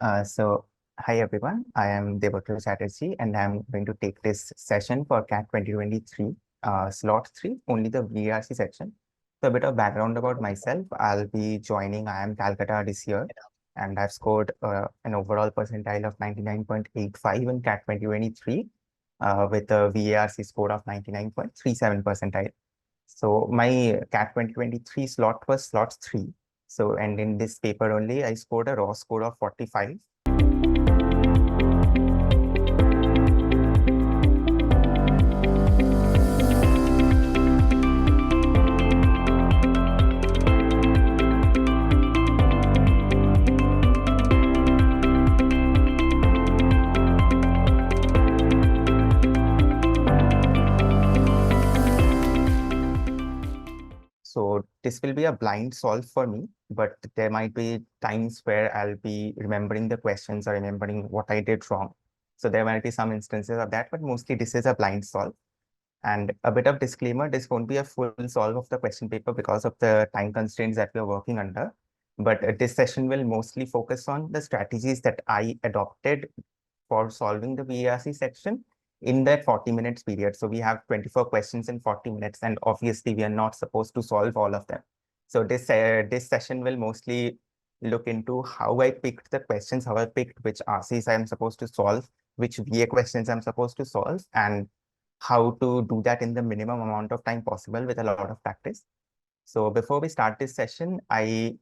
So hi everyone, I am Debatra Chatterjee and I'm going to take this session for CAT 2023, slot 3, only the VRC section. So a bit of background about myself, I'll be joining IIM Calcutta this year and I've scored an overall percentile of 99.85 in CAT 2023 with a VARC score of 99.37 percentile. So my CAT 2023 slot was slot 3. So, and in this paper only, I scored a raw score of 45. So this will be a blind solve for me, but there might be times where I'll be remembering the questions or remembering what I did wrong. So there might be some instances of that, but mostly this is a blind solve. And a bit of disclaimer, this won't be a full solve of the question paper because of the time constraints that we're working under. But this session will mostly focus on the strategies that I adopted for solving the VARC section in that 40 minutes period. So we have 24 questions in 40 minutes, and obviously we are not supposed to solve all of them. So this session will mostly look into how I picked the questions, how I picked which RCs I'm supposed to solve, which VA questions I'm supposed to solve, and how to do that in the minimum amount of time possible with a lot of practice. So before we start this session, I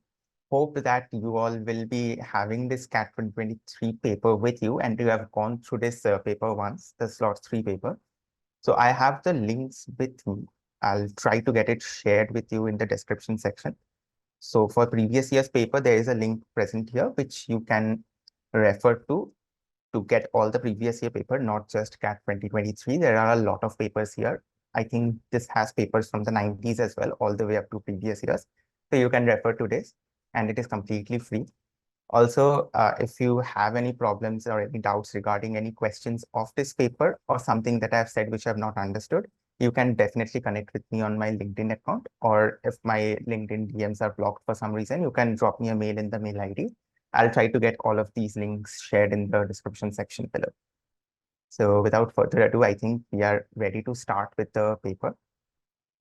hope that you all will be having this CAT 2023 paper with you and you have gone through this paper once, the slot 3 paper. So I have the links with me. I'll try to get it shared with you in the description section. So for previous year's paper, there is a link present here, which you can refer to get all the previous year paper, not just CAT 2023. There are a lot of papers here. I think this has papers from the 90s as well, all the way up to previous years. So you can refer to this and it is completely free. Also, if you have any problems or any doubts regarding any questions of this paper or something that I've said which I've not understood, you can definitely connect with me on my LinkedIn account, or if my LinkedIn DMs are blocked for some reason, you can drop me a mail in the mail ID. I'll try to get all of these links shared in the description section below. So without further ado, I think we are ready to start with the paper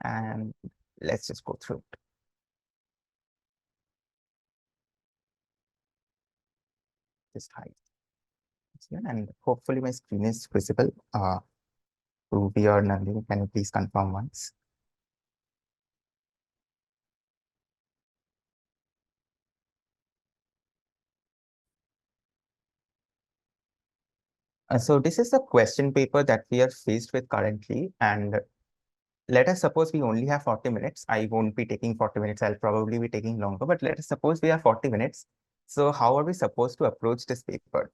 and let's just go through it. Just hide this here, and hopefully my screen is visible. Ruby or Nandini, can you please confirm once? So this is the question paper that we are faced with currently, and let us suppose we only have 40 minutes. I won't be taking 40 minutes. I'll probably be taking longer, but let us suppose we have 40 minutes. So how are we supposed to approach this paper?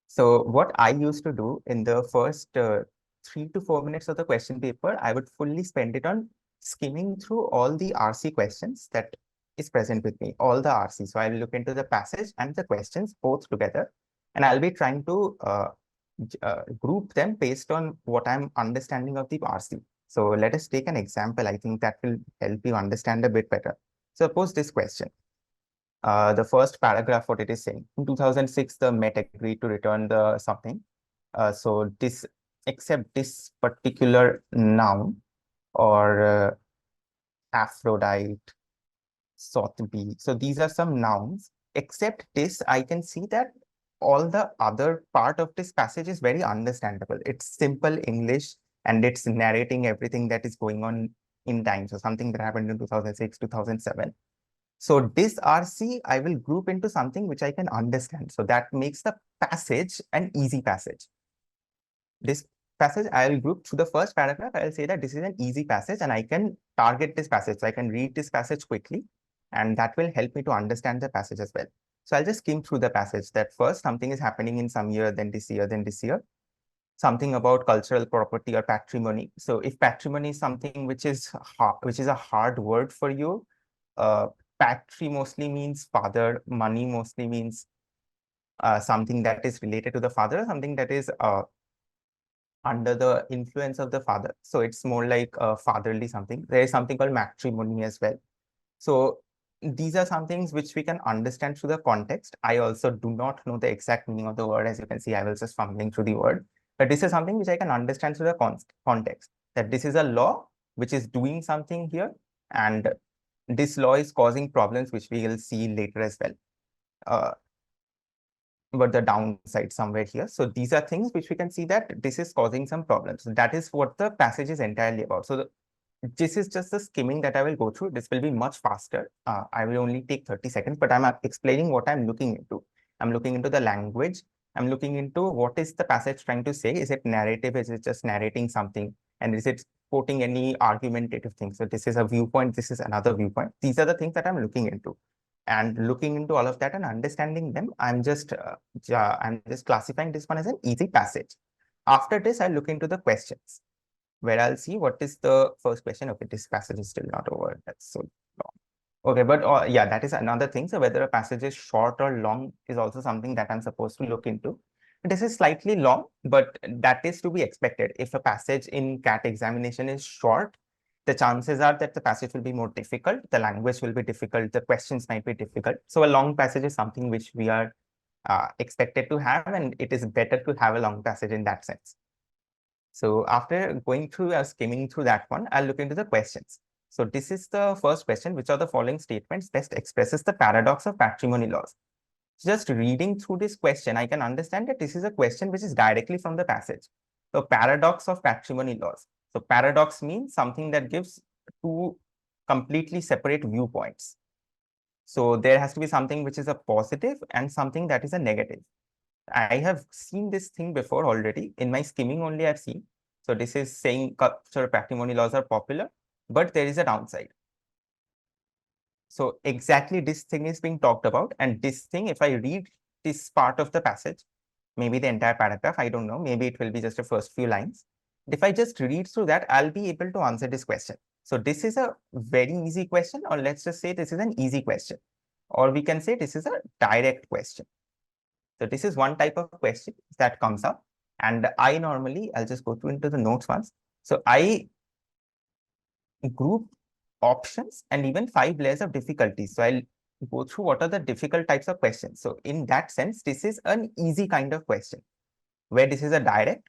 So what I used to do in the first 3 to 4 minutes of the question paper, I would fully spend it on skimming through all the RC questions that is present with me, all the RC. So I'll look into the passage and the questions both together, and I'll be trying to group them based on what I'm understanding of the RC. So let us take an example. I think that will help you understand a bit better. Suppose this question. The first paragraph, what it is saying. In 2006, the Met agreed to return the something. So this, except this particular noun or Aphrodite, Sotheby. So these are some nouns. Except this, I can see that all the other part of this passage is very understandable. It's simple English and it's narrating everything that is going on in time. So something that happened in 2006, 2007. So this RC, I will group into something which I can understand. So that makes the passage an easy passage. This passage, I will group through the first paragraph. I'll say that this is an easy passage and I can target this passage. So I can read this passage quickly and that will help me to understand the passage as well. So I'll just skim through the passage that first something is happening in some year, then this year, then this year. Something about cultural property or patrimony. So if patrimony is something which is a hard word for you, patri mostly means father, money mostly means something that is related to the father, something that is under the influence of the father. So it's more like fatherly something. There is something called matrimony as well. So these are some things which we can understand through the context. I also do not know the exact meaning of the word. As you can see, I was just fumbling through the word, but this is something which I can understand through the context, that this is a law which is doing something here, and this law is causing problems, which we will see later as well. But the downside somewhere here. So these are things which we can see that this is causing some problems. That is what the passage is entirely about. So this is just the skimming that I will go through. This will be much faster. I will only take 30 seconds, but I'm explaining what I'm looking into. I'm looking into the language. I'm looking into what is the passage trying to say. Is it narrative? Is it just narrating something? And is it quoting any argumentative thing? So this is a viewpoint. This is another viewpoint. These are the things that I'm looking into. And looking into all of that and understanding them, I'm just classifying this one as an easy passage. After this, I'll look into the questions, where I'll see what is the first question. Okay, this passage is still not over. That's so long. Okay, but yeah, that is another thing. So whether a passage is short or long is also something that I'm supposed to look into. This is slightly long, but that is to be expected. If a passage in CAT examination is short, the chances are that the passage will be more difficult, the language will be difficult, the questions might be difficult. So a long passage is something which we are expected to have, and it is better to have a long passage in that sense. So after going through skimming through that one, I'll look into the questions. So this is the first question: which of the following statements best expresses the paradox of patrimony laws? Just reading through this question, I can understand that this is a question which is directly from the passage. The paradox of patrimony laws. So paradox means something that gives two completely separate viewpoints. So there has to be something which is a positive and something that is a negative. I have seen this thing before already. In my skimming only I've seen. So this is saying cultural patrimony laws are popular, but there is a downside. So exactly this thing is being talked about. And this thing, if I read this part of the passage, maybe the entire paragraph, I don't know, maybe it will be just the first few lines. If I just read through that, I'll be able to answer this question. So this is a very easy question, or let's just say this is an easy question, or we can say this is a direct question. So this is one type of question that comes up. And I normally, I'll just go through into the notes once. So I group options and even 5 layers of difficulty. So I'll go through what are the difficult types of questions. So in that sense, this is an easy kind of question, where this is a direct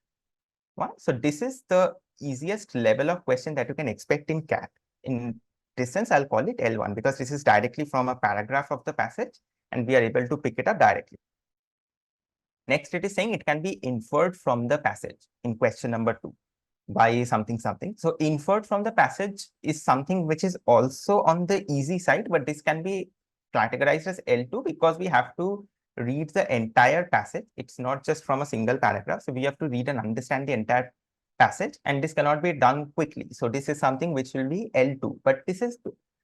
one. So this is the easiest level of question that you can expect in CAT. In this sense, I'll call it L1, because this is directly from a paragraph of the passage, and we are able to pick it up directly. Next, it is saying it can be inferred from the passage in question number 2 by something something. So inferred from the passage is something which is also on the easy side, but this can be categorized as L2 because we have to read the entire passage. It's not just from a single paragraph. So we have to read and understand the entire passage, and this cannot be done quickly. So this is something which will be L2, but this is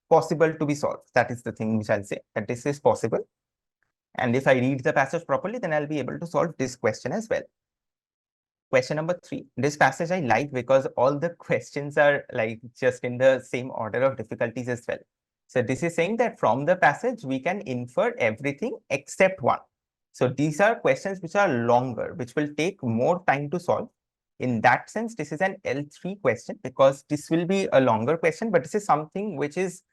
possible to be solved. That is the thing which I'll say, that this is possible. And if I read the passage properly, then I'll be able to solve this question as well. Question number 3. This passage I like because all the questions are like just in the same order of difficulties as well. So this is saying that from the passage, we can infer everything except one. So these are questions which are longer, which will take more time to solve. In that sense, this is an L3 question because this will be a longer question, but this is something which is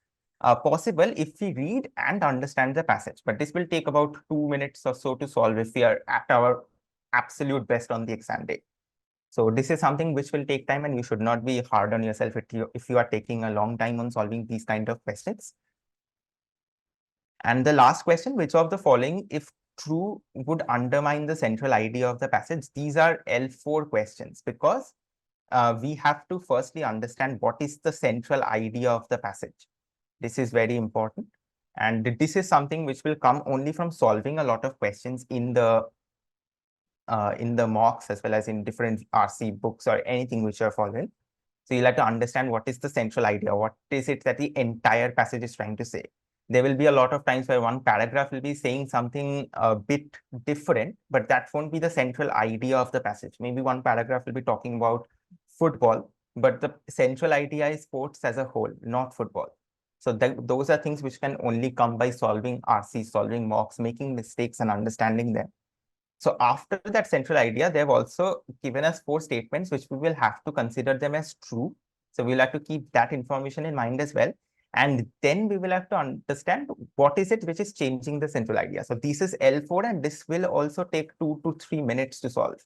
possible if we read and understand the passage. But this will take about 2 minutes or so to solve if we are at our absolute best on the exam day. So this is something which will take time, and you should not be hard on yourself if you are taking a long time on solving these kind of questions. And the last question, which of the following, if true, would undermine the central idea of the passage? These are L4 questions because we have to firstly understand what is the central idea of the passage. This is very important. And this is something which will come only from solving a lot of questions in the mocks as well as in different RC books or anything which you are following. So you'll have to understand what is the central idea, what is it that the entire passage is trying to say. There will be a lot of times where one paragraph will be saying something a bit different, but that won't be the central idea of the passage. Maybe one paragraph will be talking about football, but the central idea is sports as a whole, not football. So those are things which can only come by solving RC, solving mocks, making mistakes and understanding them. So after that central idea, they've also given us 4 statements, which we will have to consider them as true. So we'll have to keep that information in mind as well. And then we will have to understand what is it which is changing the central idea. So this is L4, and this will also take 2 to 3 minutes to solve,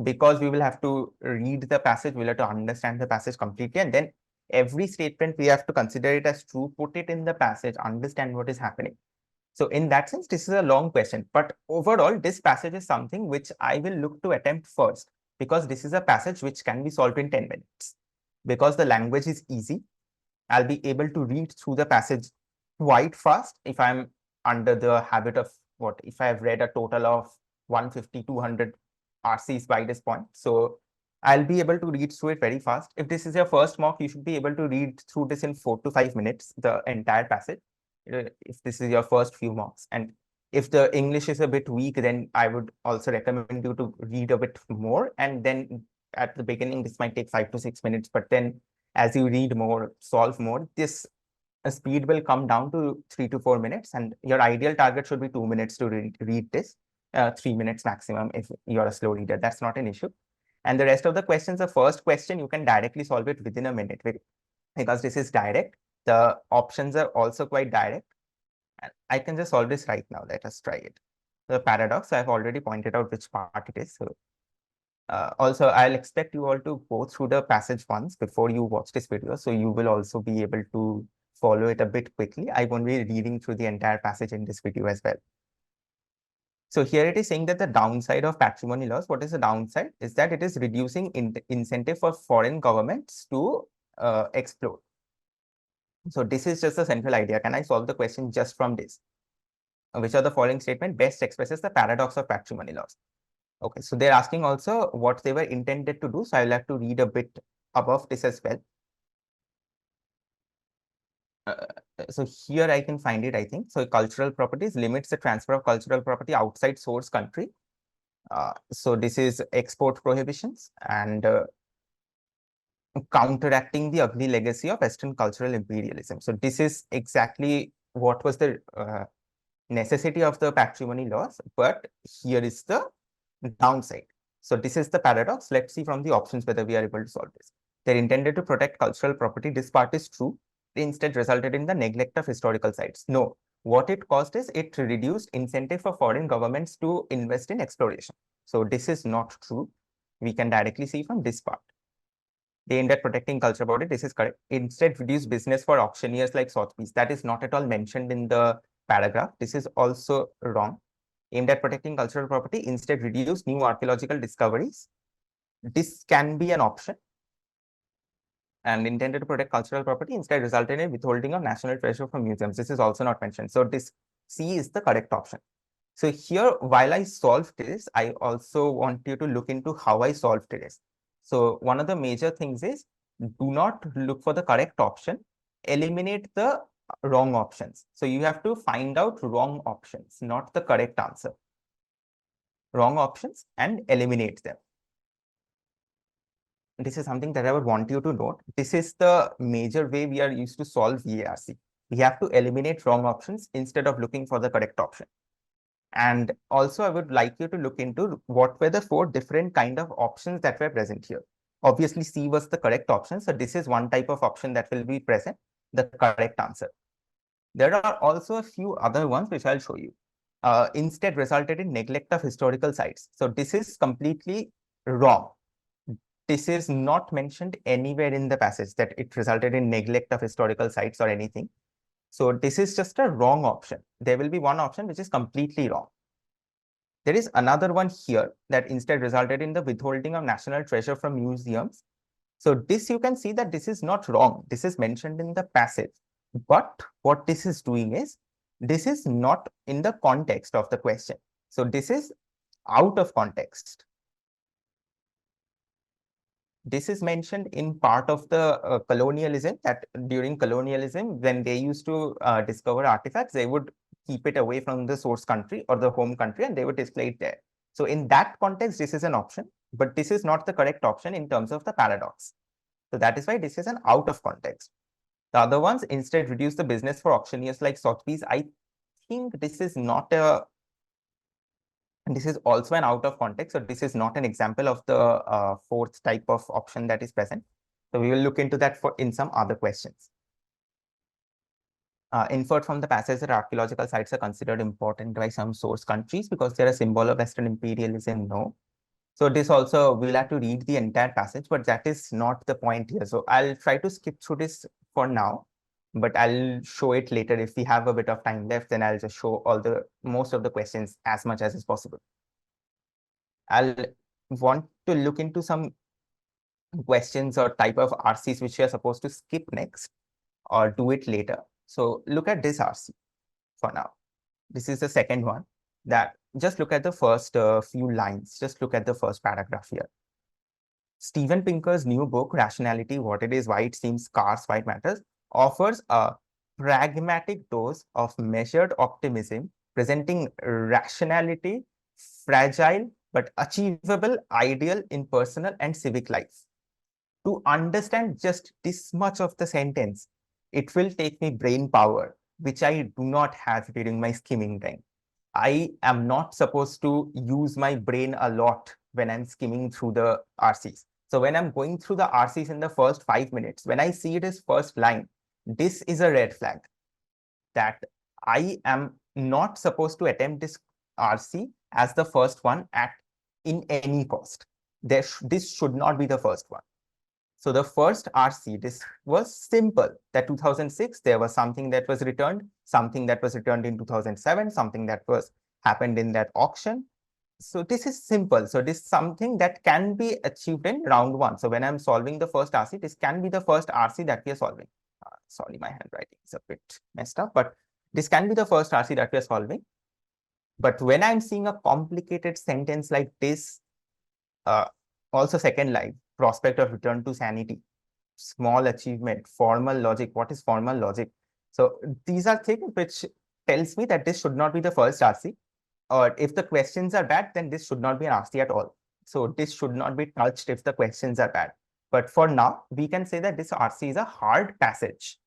because we will have to read the passage, we'll have to understand the passage completely, and then every statement we have to consider it as true, put it in the passage, understand what is happening. So in that sense, this is a long question, but overall, this passage is something which I will look to attempt first, because this is a passage which can be solved in 10 minutes. Because the language is easy, I'll be able to read through the passage quite fast if I'm under the habit of if I've read a total of 150, 200 RCs by this point. So I'll be able to read through it very fast. If this is your first mock, you should be able to read through this in 4 to 5 minutes, the entire passage, if this is your first few mocks. And if the English is a bit weak, then I would also recommend you to read a bit more. And then at the beginning, this might take 5 to 6 minutes, but then as you read more, solve more, this speed will come down to 3 to 4 minutes, and your ideal target should be 2 minutes to read this, 3 minutes maximum if you're a slow reader. That's not an issue. And the rest of the questions, the first question, you can directly solve it within a minute because this is direct. The options are also quite direct. And I can just solve this right now. Let us try it. The paradox, I've already pointed out which part it is. So also, I'll expect you all to go through the passage once before you watch this video, so you will also be able to follow it a bit quickly. I won't be reading through the entire passage in this video as well. So here it is saying that the downside of patrimony laws, what is the downside? Is that it is reducing incentive for foreign governments to explore. So this is just a central idea. Can I solve the question just from this? Which of the following statement best expresses the paradox of patrimony laws? Okay, so they're asking also what they were intended to do. So I'll have to read a bit above this as well. So here I can find it, I think. So cultural properties limits the transfer of cultural property outside source country. So this is export prohibitions and counteracting the ugly legacy of Western cultural imperialism. So this is exactly what was the necessity of the patrimony laws, but here is the downside. So this is the paradox. Let's see from the options whether we are able to solve this. They're intended to protect cultural property. This part is true. They instead resulted in the neglect of historical sites. No, what it caused is it reduced incentive for foreign governments to invest in exploration. So this is not true. We can directly see from this part. They aimed at protecting cultural property. This is correct. Instead, reduce business for auctioneers like Sotheby's. That is not at all mentioned in the paragraph. This is also wrong. Aimed at protecting cultural property, instead reduce new archaeological discoveries. This can be an option. And intended to protect cultural property, instead resulted in withholding of national treasure from museums. This is also not mentioned. So this C is the correct option. So here, while I solved this, I also want you to look into how I solved this. So one of the major things is do not look for the correct option, eliminate the wrong options. So you have to find out wrong options, not the correct answer. Wrong options and eliminate them. This is something that I would want you to note. This is the major way we are used to solve VARC. We have to eliminate wrong options instead of looking for the correct option. And also, I would like you to look into what were the 4 different kind of options that were present here. Obviously, C was the correct option. So this is one type of option that will be present, the correct answer. There are also a few other ones which I'll show you. Instead resulted in neglect of historical sites. So this is completely wrong. This is not mentioned anywhere in the passage that it resulted in neglect of historical sites or anything. So this is just a wrong option. There will be one option which is completely wrong. There is another one here that instead resulted in the withholding of national treasure from museums. So this you can see that this is not wrong. This is mentioned in the passage. But what this is doing is, this is not in the context of the question. So this is out of context. This is mentioned in part of the colonialism, that during colonialism, when they used to discover artifacts, they would keep it away from the source country or the home country and they would display it there. So in that context, this is an option, but this is not the correct option in terms of the paradox. So that is why this is an out of context. The other ones instead reduce the business for auctioneers like Sotheby's. I think this is not a, and this is also an out of context. So this is not an example of the 4th type of option that is present. So we will look into that in some other questions. inferred from the passage that archaeological sites are considered important by some source countries because they're a symbol of Western imperialism. No. So this also, we'll have to read the entire passage, but that is not the point here. So I'll try to skip through this for now, but I'll show it later. If we have a bit of time left, then I'll just show most of the questions as much as is possible. I'll want to look into some questions or type of RCs which we are supposed to skip next or do it later. So look at this RC for now. This is the second one. That just look at the first few lines. Just look at the first paragraph here. Steven Pinker's new book, Rationality, What It Is, Why It Seems Scarce, Why It Matters, offers a pragmatic dose of measured optimism, presenting rationality, fragile but achievable ideal in personal and civic life. To understand just this much of the sentence, it will take me brain power, which I do not have during my skimming time. I am not supposed to use my brain a lot when I'm skimming through the RCs. So when I'm going through the RCs in the first 5 minutes, when I see it as first line, this is a red flag that I am not supposed to attempt this RC as the first one in any cost. This should not be the first one. So the first RC, this was simple. That 2006, there was something that was returned, something that was returned in 2007, something that was happened in that auction. So this is simple. So this is something that can be achieved in round one. So when I'm solving the first RC, this can be the first RC that we are solving. Sorry, my handwriting is a bit messed up, but this can be the first RC that we are solving. But when I'm seeing a complicated sentence like this, also second line, prospect of return to sanity, small achievement, formal logic. What is formal logic? So these are things which tells me that this should not be the first RC, or if the questions are bad, then this should not be an RC at all. So this should not be touched if the questions are bad. But for now, we can say that this RC is a hard passage.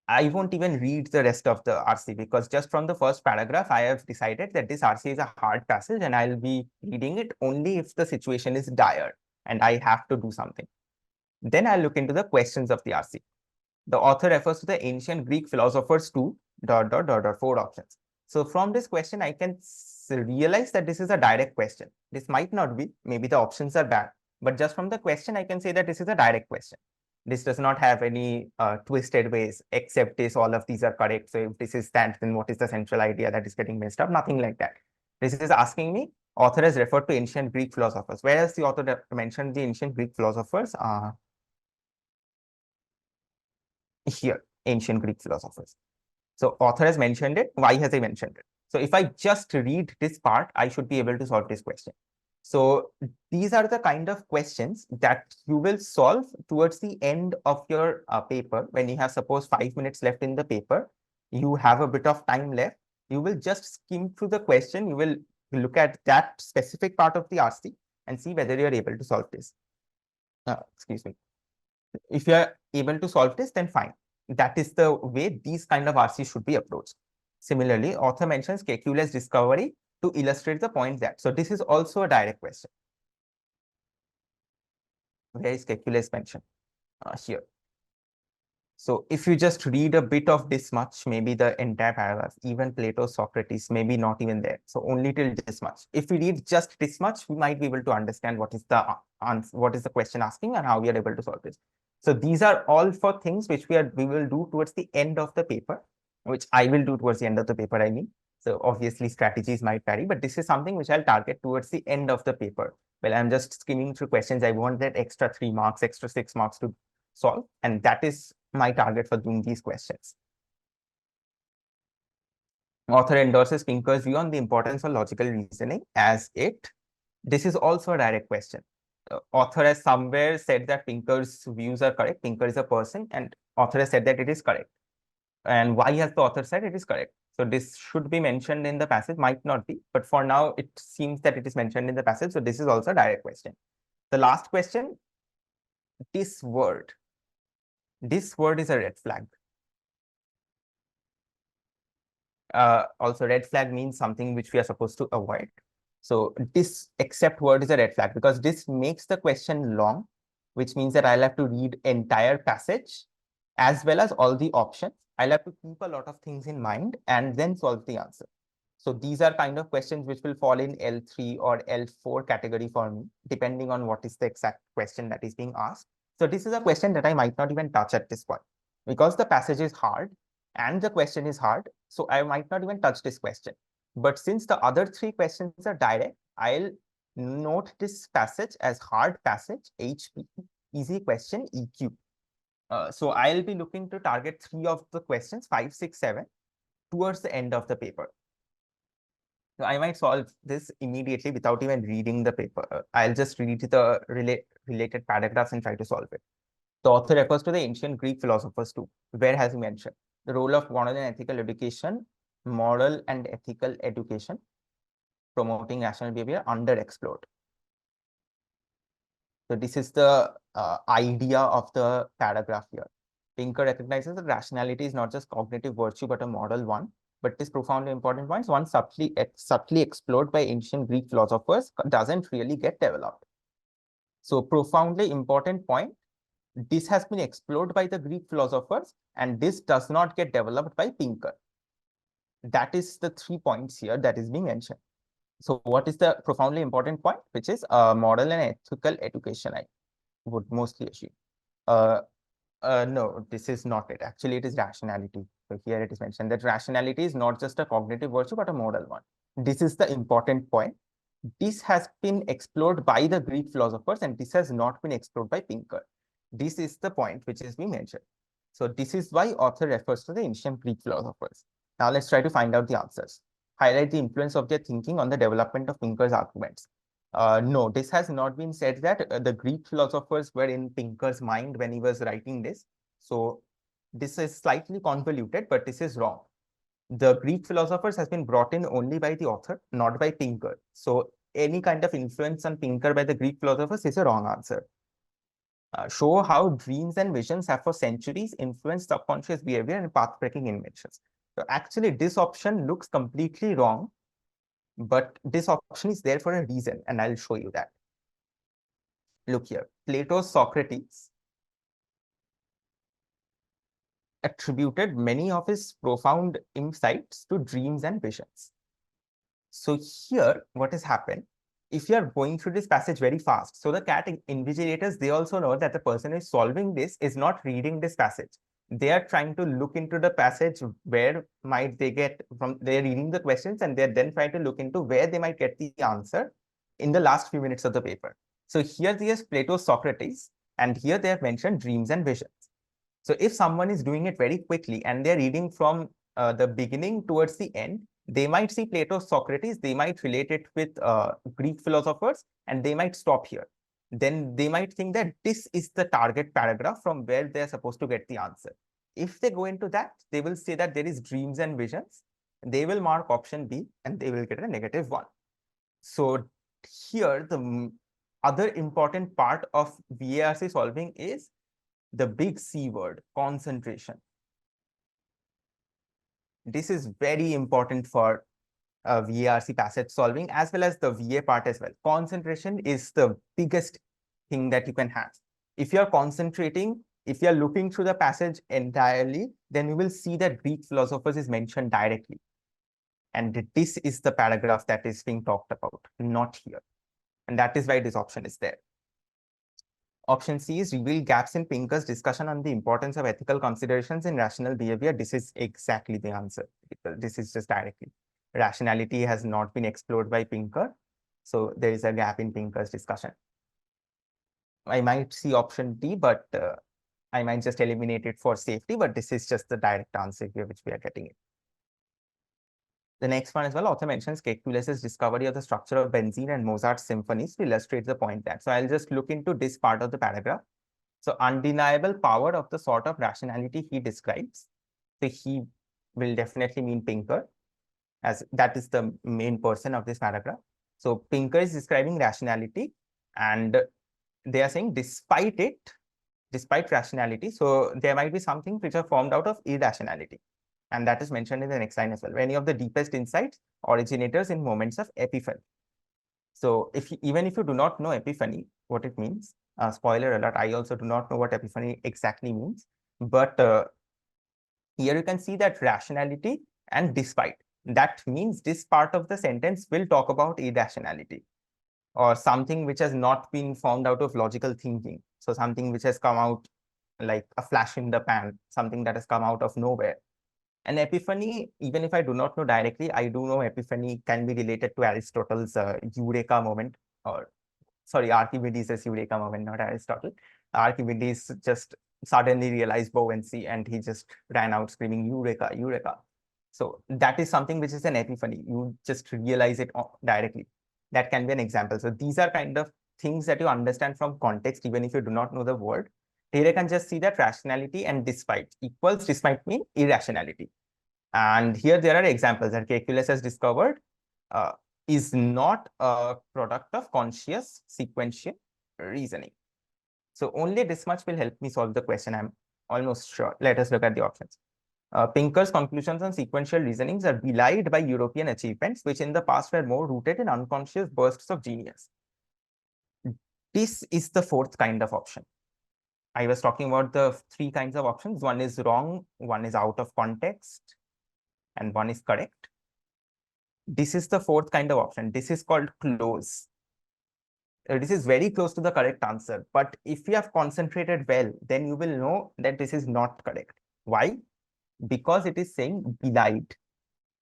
I won't even read the rest of the RC because just from the first paragraph, I have decided that this RC is a hard passage and I'll be reading it only if the situation is dire and I have to do something. Then I'll look into the questions of the RC. The author refers to the ancient Greek philosophers too, ... 4 options. So from this question, I can realize that this is a direct question. This might not be, maybe the options are bad, but just from the question, I can say that this is a direct question. This does not have any twisted ways, except this, all of these are correct. So if this is that, then what is the central idea that is getting messed up? Nothing like that. This is asking me, author has referred to ancient Greek philosophers. Where has the author mentioned the ancient Greek philosophers? Here, ancient Greek philosophers. So author has mentioned it. Why has he mentioned it? So if I just read this part, I should be able to solve this question. So these are the kind of questions that you will solve towards the end of your paper. When you have, suppose, 5 minutes left in the paper, you have a bit of time left. You will just skim through the question. You will look at that specific part of the RC and see whether you are able to solve this. Excuse me. If you are able to solve this, then fine. That is the way these kind of RCs should be approached. Similarly, author mentions Kekule's discovery to illustrate the point that. So this is also a direct question. Where is Kekule's mention? Here. So if you just read a bit of this much, maybe the entire paragraph, even Plato, Socrates, maybe not even there. So only till this much. If we read just this much, we might be able to understand what is the answer, what is the question asking and how we are able to solve this. So these are all for things which we will do towards the end of the paper, which I will do towards the end of the paper, I mean. So obviously strategies might vary, but this is something which I'll target towards the end of the paper. Well, I'm just skimming through questions. I want that extra 3 marks, extra 6 marks to solve. And that is my target for doing these questions. Author endorses Pinker's view on the importance of logical reasoning this is also a direct question. Author has somewhere said that Pinker's views are correct. Pinker is a person and author has said that it is correct. And why has the author said it is correct? So this should be mentioned in the passage, might not be, but for now it seems that it is mentioned in the passage. So this is also a direct question. The last question, this word is a red flag. Also red flag means something which we are supposed to avoid. So this except word is a red flag because this makes the question long, which means that I'll have to read entire passage as well as all the options. I'll have to keep a lot of things in mind and then solve the answer. So these are kind of questions which will fall in L3 or L4 category for me, depending on what is the exact question that is being asked. So this is a question that I might not even touch at this point because the passage is hard and the question is hard. So I might not even touch this question. But since the other three questions are direct, I'll note this passage as hard passage, HP, easy question, EQ. So I'll be looking to target 3 of the questions, 5, 6, 7, towards the end of the paper. So I might solve this immediately without even reading the paper. I'll just read the related paragraphs and try to solve it. The author refers to the ancient Greek philosophers too. Where has he mentioned the role of moral and ethical education, promoting rational behavior, underexplored. So this is the idea of the paragraph here. Pinker recognizes that rationality is not just cognitive virtue, but a moral one. But this profoundly important point, one subtly explored by ancient Greek philosophers, doesn't really get developed. So profoundly important point, this has been explored by the Greek philosophers, and this does not get developed by Pinker. That is the 3 points here that is being mentioned. So what is the profoundly important point, which is moral and ethical education, I would mostly assume. No, this is not it. Actually, it is rationality. So here it is mentioned that rationality is not just a cognitive virtue, but a moral one. This is the important point. This has been explored by the Greek philosophers, and this has not been explored by Pinker. This is the point which is being mentioned. So this is why author refers to the ancient Greek philosophers. Now let's try to find out the answers. Highlight the influence of their thinking on the development of Pinker's arguments. No, this has not been said that the Greek philosophers were in Pinker's mind when he was writing this. So this is slightly convoluted, but this is wrong. The Greek philosophers has been brought in only by the author, not by Pinker. So any kind of influence on Pinker by the Greek philosophers is a wrong answer. Show how dreams and visions have for centuries influenced subconscious behavior and path-breaking inventions. So actually, this option looks completely wrong, but this option is there for a reason, and I'll show you that. Look here, Plato's Socrates attributed many of his profound insights to dreams and visions. So here, what has happened, if you are going through this passage very fast, so the cat invigilators, they also know that the person who is solving this is not reading this passage. They are trying to look into the passage where might they get from, they're reading the questions and they're then trying to look into where they might get the answer in the last few minutes of the paper. So here there's Plato's Socrates, and here they have mentioned dreams and visions. So if someone is doing it very quickly and they're reading from the beginning towards the end, they might see Plato's Socrates, they might relate it with Greek philosophers, and they might stop here. Then they might think that this is the target paragraph from where they're supposed to get the answer. If they go into that, they will say that there is dreams and visions. They will mark option B and they will get a -1. So here, the other important part of VARC solving is the big C word, concentration. This is very important for VARC passage solving as well as the VA part as well. Concentration is the biggest thing that you can have. If you're concentrating, if you're looking through the passage entirely, then you will see that Greek philosophers is mentioned directly. And this is the paragraph that is being talked about, not here. And that is why this option is there. Option C is reveal gaps in Pinker's discussion on the importance of ethical considerations in rational behavior. This is exactly the answer. This is just directly. Rationality has not been explored by Pinker. So there is a gap in Pinker's discussion. I might see option D, but I might just eliminate it for safety, but this is just the direct answer here, which we are getting it. The next one as well, author mentions Kekulé's discovery of the structure of benzene and Mozart's symphonies to illustrate the point that. So I'll just look into this part of the paragraph. So undeniable power of the sort of rationality he describes. So he will definitely mean Pinker, as that is the main person of this paragraph. So Pinker is describing rationality, and they are saying despite rationality, so there might be something which are formed out of irrationality. And that is mentioned in the next line as well. Many of the deepest insights originators in moments of epiphany. So even if you do not know epiphany, what it means, spoiler alert, I also do not know what epiphany exactly means. But here you can see that rationality and despite. That means this part of the sentence will talk about irrationality or something which has not been formed out of logical thinking. So something which has come out like a flash in the pan, something that has come out of nowhere. An epiphany, even if I do not know directly, I do know epiphany can be related to Aristotle's eureka moment, or sorry, Archimedes' eureka moment, not Aristotle. Archimedes just suddenly realized buoyancy and he just ran out screaming, Eureka, Eureka. So that is something which is an epiphany. You just realize it directly. That can be an example. So these are kind of things that you understand from context, even if you do not know the word. Here I can just see that rationality and despite equals despite mean irrationality. And here there are examples that calculus has discovered uh, is not a product of conscious sequential reasoning. So only this much will help me solve the question. I'm almost sure. Let us look at the options. Pinker's conclusions on sequential reasonings are belied by European achievements, which in the past were more rooted in unconscious bursts of genius. This is the fourth kind of option. I was talking about the three kinds of options. One is wrong, one is out of context, and one is correct. This is the fourth kind of option. This is called close. This is very close to the correct answer. But if you have concentrated well, then you will know that this is not correct. Why? Because it is saying belied,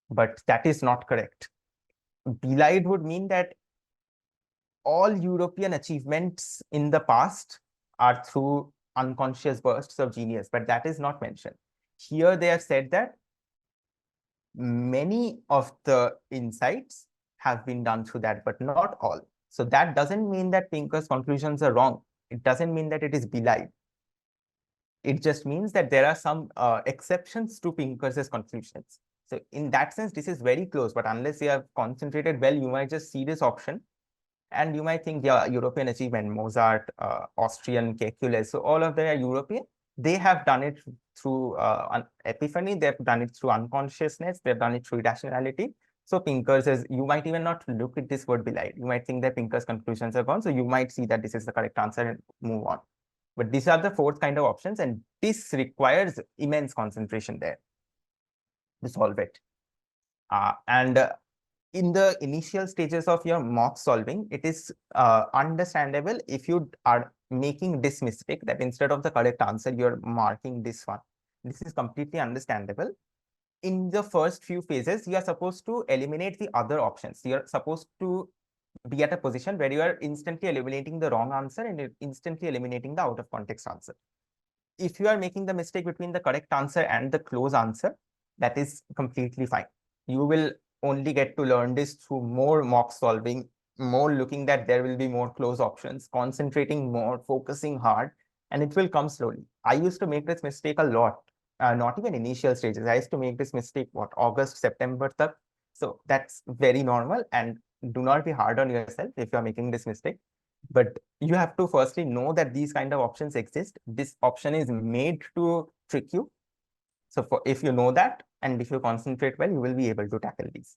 but that is not correct. Belied would mean that all European achievements in the past are through unconscious bursts of genius, but that is not mentioned. Here they have said that many of the insights have been done through that, but not all. So that doesn't mean that Pinker's conclusions are wrong. It doesn't mean that it is belied. It just means that there are some exceptions to Pinker's conclusions. So in that sense, this is very close, but unless you have concentrated well, you might just see this option and you might think, yeah, European achievement, Mozart, Austrian calculus, so all of them are European. They have done it through epiphany, they've done it through unconsciousness, they've done it through irrationality. So Pinker says, you might even not look at this word belied. You might think that Pinker's conclusions are gone. So you might see that this is the correct answer and move on. But these are the fourth kind of options, and this requires immense concentration there to solve it. And in the initial stages of your mock solving, it is understandable if you are making this mistake, that instead of the correct answer, you're marking this one. This is completely understandable. In the first few phases, you are supposed to eliminate the other options. You're supposed to be at a position where you are instantly eliminating the wrong answer and instantly eliminating the out of context answer. If you are making the mistake between the correct answer and the close answer, that is completely fine. You will only get to learn this through more mock solving, more looking that there will be more close options, concentrating more, focusing hard, and it will come slowly. I used to make this mistake a lot, not even initial stages. I used to make this mistake, what, August, September tak. So that's very normal, and do not be hard on yourself if you're making this mistake. But you have to firstly know that these kind of options exist. This option is made to trick you. So if you know that, and if you concentrate well, you will be able to tackle these.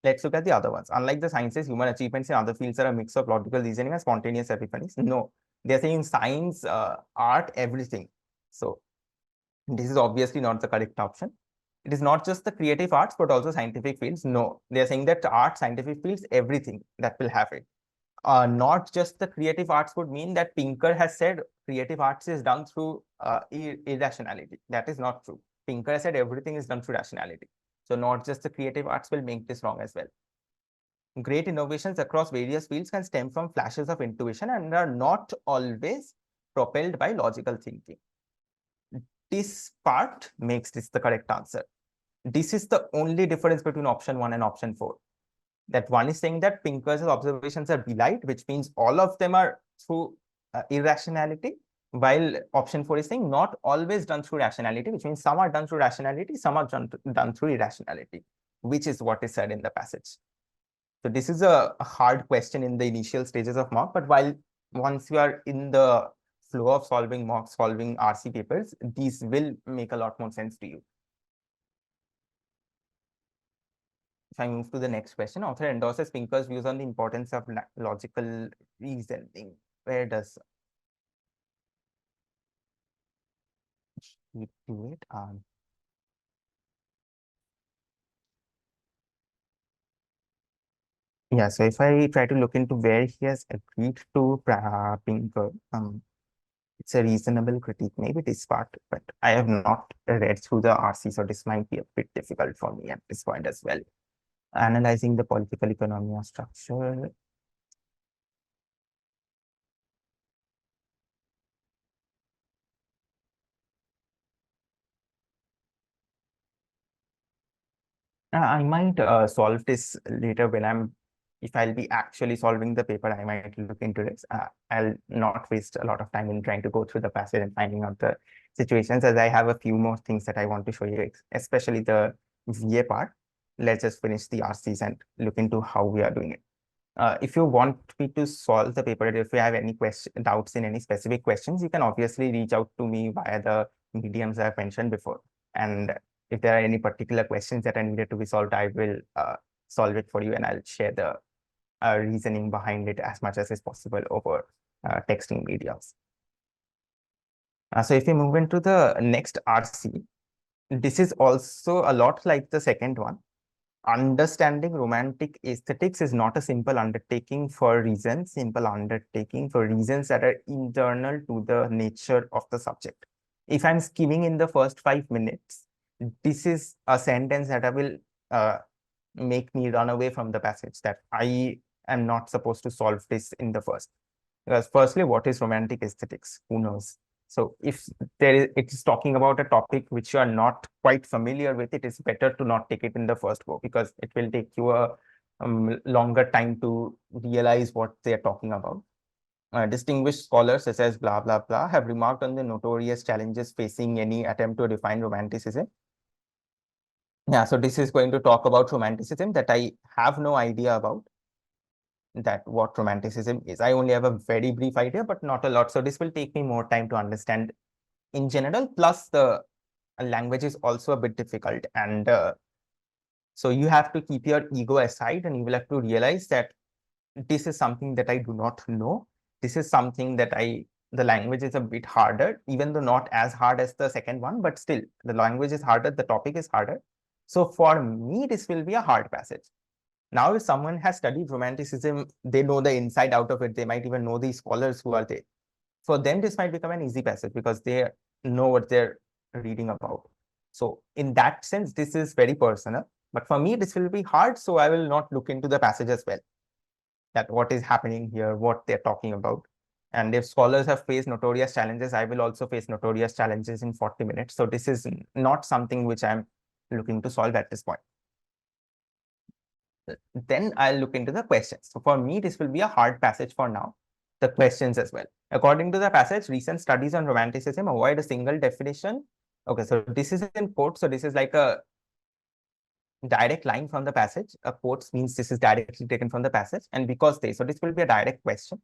Let's look at the other ones. Unlike the sciences, human achievements in other fields are a mix of logical reasoning and spontaneous epiphanies. No, they're saying science, art, everything. So this is obviously not the correct option. It is not just the creative arts, but also scientific fields. No, they're saying that art, scientific fields, everything that will have it. Not just the creative arts would mean that Pinker has said creative arts is done through irrationality. That is not true. Pinker has said everything is done through rationality. So not just the creative arts will make this wrong as well. Great innovations across various fields can stem from flashes of intuition and are not always propelled by logical thinking. This part makes this the correct answer. This is the only difference between option 1 and option 4. That one is saying that Pinker's observations are belied, which means all of them are through irrationality, while option 4 is saying not always done through rationality, which means some are done through rationality, some are done through irrationality, which is what is said in the passage. So this is a hard question in the initial stages of mock, but once you are in the flow of solving mock, solving RC papers, these will make a lot more sense to you. If I move to the next question, author endorses Pinker's views on the importance of logical reasoning. Where does do it. Yeah, so if I try to look into where he has agreed to Pinker, it's a reasonable critique. Maybe this part, but I have not read through the RC, so this might be a bit difficult for me at this point as well. Analyzing the political economy of structure. I might solve this later when if I'll be actually solving the paper, I might look into this. I'll not waste a lot of time in trying to go through the passage and finding out the situations, as I have a few more things that I want to show you, especially the VA part. Let's just finish the RCs and look into how we are doing it. If you want me to solve the paper, if you have any doubts in any specific questions, you can obviously reach out to me via the mediums I've mentioned before. And if there are any particular questions that are needed to be solved, I will solve it for you, and I'll share the reasoning behind it as much as is possible over texting mediums. So if we move into the next RC, this is also a lot like the second one. Understanding romantic aesthetics is not a simple undertaking for reasons, that are internal to the nature of the subject. If I'm skimming in the first 5 minutes, this is a sentence that I will make me run away from the passage, that I am not supposed to solve this in the first. Because firstly, what is romantic aesthetics? Who knows? So if it is talking about a topic which you are not quite familiar with, it is better to not take it in the first go, because it will take you a longer time to realize what they are talking about. Distinguished scholars such as blah, blah, blah have remarked on the notorious challenges facing any attempt to define romanticism. Yeah, so this is going to talk about romanticism that I have no idea about, that what romanticism is. I only have a very brief idea, but not a lot. So this will take me more time to understand in general. Plus, the language is also a bit difficult. And so you have to keep your ego aside, and you will have to realize that this is something that I do not know. This is something that the language is a bit harder, even though not as hard as the second one, but still the language is harder, the topic is harder. So for me, this will be a hard passage. Now, if someone has studied romanticism, they know the inside out of it. They might even know the scholars who are there. For them, this might become an easy passage because they know what they're reading about. So in that sense, this is very personal. But for me, this will be hard. So I will not look into the passage as well, that what is happening here, what they're talking about. And if scholars have faced notorious challenges, I will also face notorious challenges in 40 minutes. So this is not something which I'm looking to solve at this point. Then I'll look into the questions. So for me, this will be a hard passage for now. The questions as well. According to the passage, recent studies on romanticism avoid a single definition. Okay, so this is in quotes. So this is like a direct line from the passage. A quotes means this is directly taken from the passage. And because so this will be a direct question.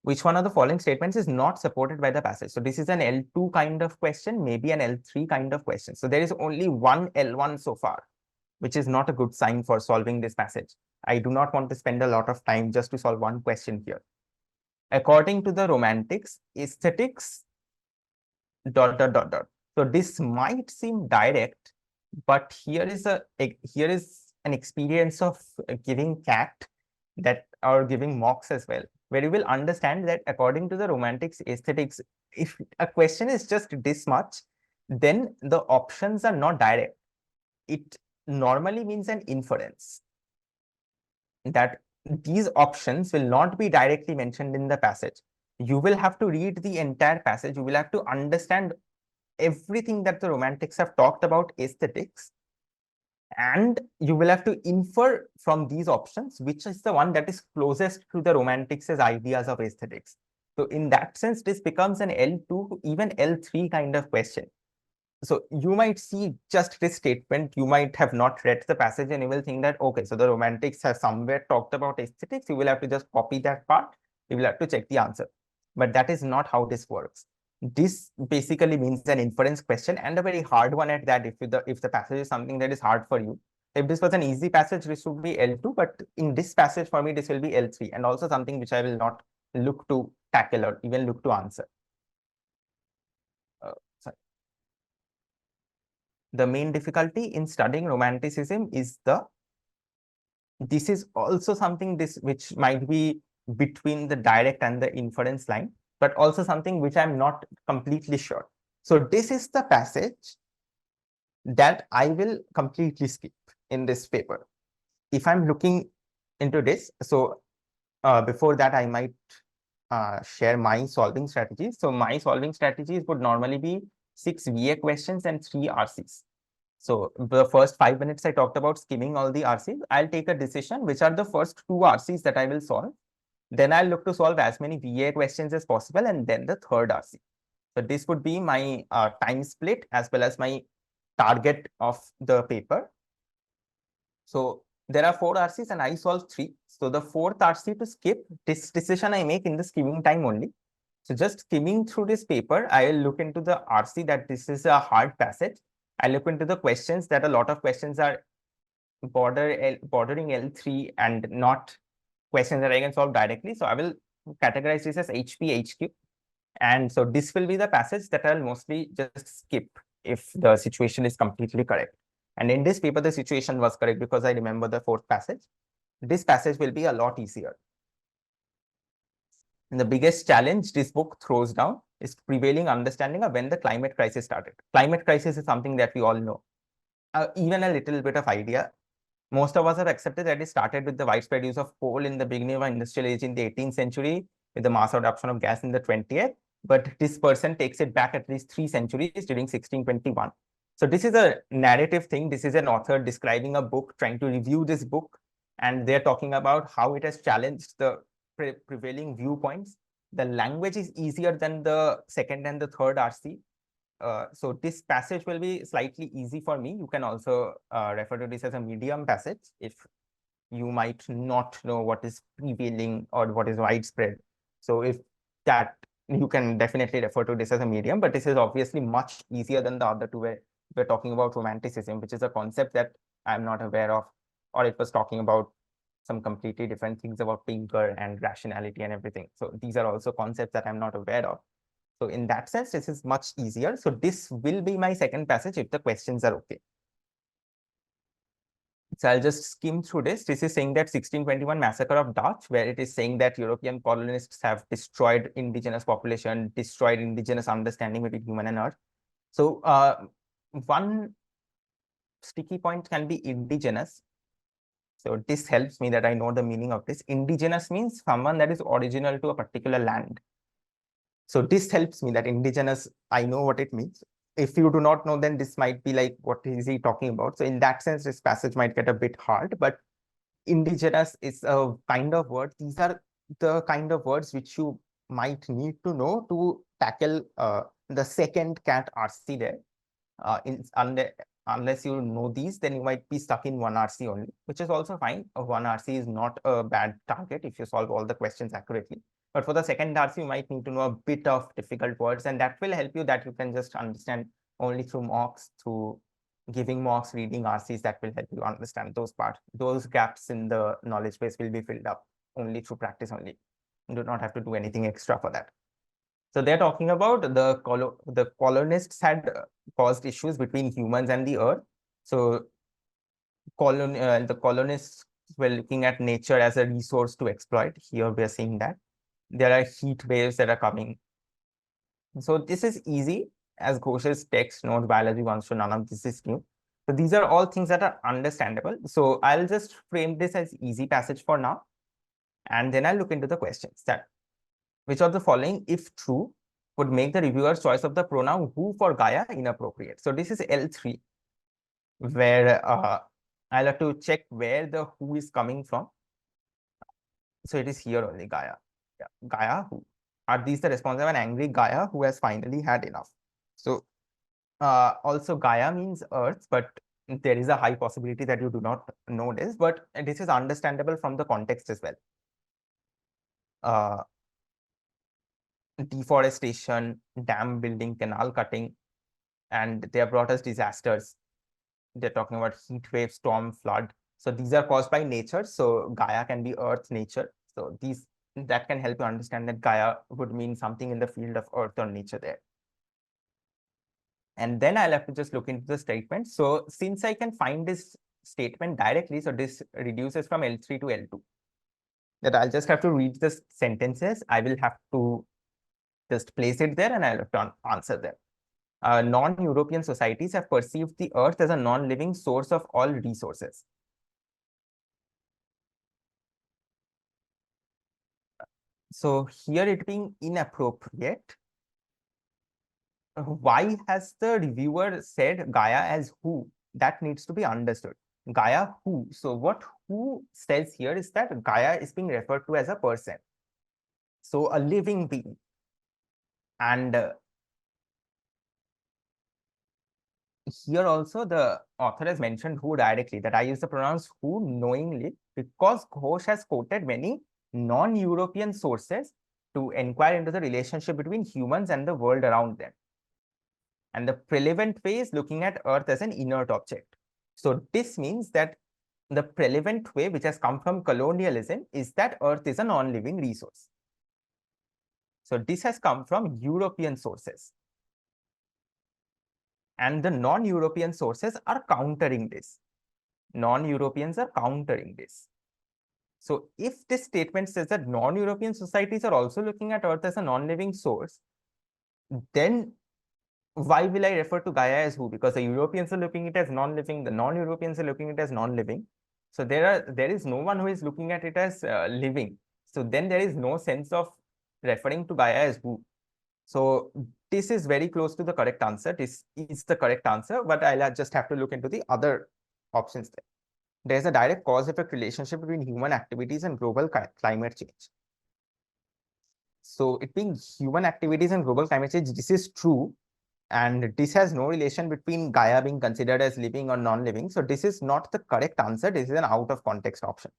Which one of the following statements is not supported by the passage? So this is an L2 kind of question, maybe an L3 kind of question. So there is only one L1 so far, which is not a good sign for solving this passage. I do not want to spend a lot of time just to solve one question here. According to the romantics, aesthetics, ... So this might seem direct, but here is an experience of giving cat that, or giving mocks as well, where you will understand that according to the romantics aesthetics, if a question is just this much, then the options are not direct. It normally means an inference, that these options will not be directly mentioned in the passage. You will have to read the entire passage. You will have to understand everything that the romantics have talked about aesthetics, and you will have to infer from these options which is the one that is closest to the romantics' ideas of aesthetics. So in that sense, this becomes an L2, even L3 kind of question. So you might see just this statement, you might have not read the passage, and you will think that, okay, so the romantics have somewhere talked about aesthetics. You will have to just copy that part. You will have to check the answer. But that is not how this works. This basically means an inference question, and a very hard one at that, if the passage is something that is hard for you. If this was an easy passage, this would be L2, but in this passage for me, this will be L3, and also something which I will not look to tackle or even look to answer. the main difficulty in studying romanticism is this is also something which might be between the direct and the inference line, but also something which I'm not completely sure. So this is the passage that I will completely skip in this paper. If I'm looking into this, so before that, I might share my solving strategies. So my solving strategies would normally be 6 VA questions and 3 RCs. So the first 5 minutes I talked about skimming all the RCs. I'll take a decision which are the first 2 RCs that I will solve. Then I'll look to solve as many VA questions as possible, and then the third RC. So this would be my time split as well as my target of the paper. So there are 4 RCs and I solve 3. So the fourth RC to skip, this decision I make in the skimming time only. So just skimming through this paper, I will look into the RC that this is a hard passage. I look into the questions that a lot of questions are bordering L3 and not questions that I can solve directly. So I will categorize this as HP, HQ. And so this will be the passage that I'll mostly just skip if the situation is completely correct. And in this paper, the situation was correct because I remember the fourth passage. This passage will be a lot easier. And the biggest challenge this book throws down is prevailing understanding of when the climate crisis started. Climate crisis is something that we all know. Even a little bit of idea. Most of us have accepted that it started with the widespread use of coal in the beginning of the industrial age in the 18th century, with the mass adoption of gas in the 20th. But this person takes it back at least 3 centuries during 1621. So this is a narrative thing. This is an author describing a book, trying to review this book, and they're talking about how it has challenged the prevailing viewpoints. The language is easier than the second and the third RC. So this passage will be slightly easy for me. You can also refer to this as a medium passage if you might not know what is prevailing or what is widespread. So if that, you can definitely refer to this as a medium, but this is obviously much easier than the other two where we're talking about romanticism, which is a concept that I'm not aware of, or it was talking about some completely different things about Pinker and rationality and everything. So these are also concepts that I'm not aware of. So in that sense, this is much easier. So this will be my second passage if the questions are okay. So I'll just skim through this. This is saying that 1621 massacre of Dutch, where it is saying that European colonists have destroyed indigenous population, destroyed indigenous understanding between human and earth. So one sticky point can be indigenous. So this helps me that I know the meaning of this. Indigenous means someone that is original to a particular land. So this helps me that indigenous, I know what it means. If you do not know, then this might be like, what is he talking about? So in that sense, this passage might get a bit hard, but indigenous is a kind of word. These are the kind of words which you might need to know to tackle the second cat RC there. Unless you know these, then you might be stuck in one RC only, which is also fine. One RC is not a bad target if you solve all the questions accurately. But for the second RC, you might need to know a bit of difficult words, and that will help you that you can just understand only through mocks, through giving mocks, reading RCs, that will help you understand those parts. Those gaps in the knowledge base will be filled up only through practice only. You do not have to do anything extra for that. So they're talking about the colonists had caused issues between humans and the earth. So the colonists were looking at nature as a resource to exploit. Here we are seeing that. There are heat waves that are coming. So this is easy, as Ghosh's text notes biology wants to, none of this is new. So these are all things that are understandable. So I'll just frame this as easy passage for now. And then I'll look into the questions that which of the following, if true, would make the reviewer's choice of the pronoun who for Gaia inappropriate. So this is L3, where I'll have to check where the who is coming from. So it is here only, Gaia. Yeah, Gaia who. Are these the response of an angry Gaia who has finally had enough? So also Gaia means earth, but there is a high possibility that you do not know this, but this is understandable from the context as well. Deforestation, dam building, canal cutting, and they have brought us disasters. They're talking about heat wave, storm, flood. So these are caused by nature. So Gaia can be earth, nature. So that can help you understand that Gaia would mean something in the field of earth or nature there. And then I'll have to just look into the statement. So since I can find this statement directly, so this reduces from L3 to L2. That I'll just have to read the sentences. I will have to just place it there and I'll have to answer them. Non-European societies have perceived the earth as a non-living source of all resources. So here it being inappropriate, why has the reviewer said Gaia as who? That needs to be understood. Gaia who? So what who says here is that Gaia is being referred to as a person. So a living being. And here also the author has mentioned who directly, that I use the pronouns who knowingly because Ghosh has quoted many non-European sources to inquire into the relationship between humans and the world around them. And the relevant way is looking at Earth as an inert object. So this means that the relevant way which has come from colonialism is that Earth is a non-living resource. So this has come from European sources. And the non-European sources are countering this. Non-Europeans are countering this. So if this statement says that non-European societies are also looking at Earth as a non-living source, then why will I refer to Gaia as who? Because the Europeans are looking at it as non-living, the non-Europeans are looking at it as non-living. So there is no one who is looking at it as living. So then there is no sense of referring to Gaia as who. So this is very close to the correct answer. This is the correct answer, but I'll just have to look into the other options there. There's a direct cause-effect relationship between human activities and global climate change. So it being human activities and global climate change, this is true. And this has no relation between Gaia being considered as living or non-living. So this is not the correct answer. This is an out of context option.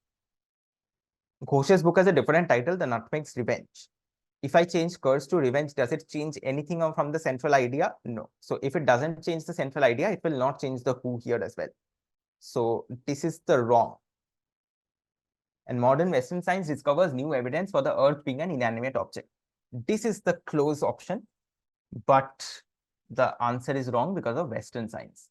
Ghosh's book has a different title, The Nutmeg's Revenge. If I change curse to revenge, does it change anything from the central idea? No. So if it doesn't change the central idea, it will not change the who here as well. So this is the wrong. And modern Western science discovers new evidence for the earth being an inanimate object. This is the close option, but the answer is wrong because of Western science.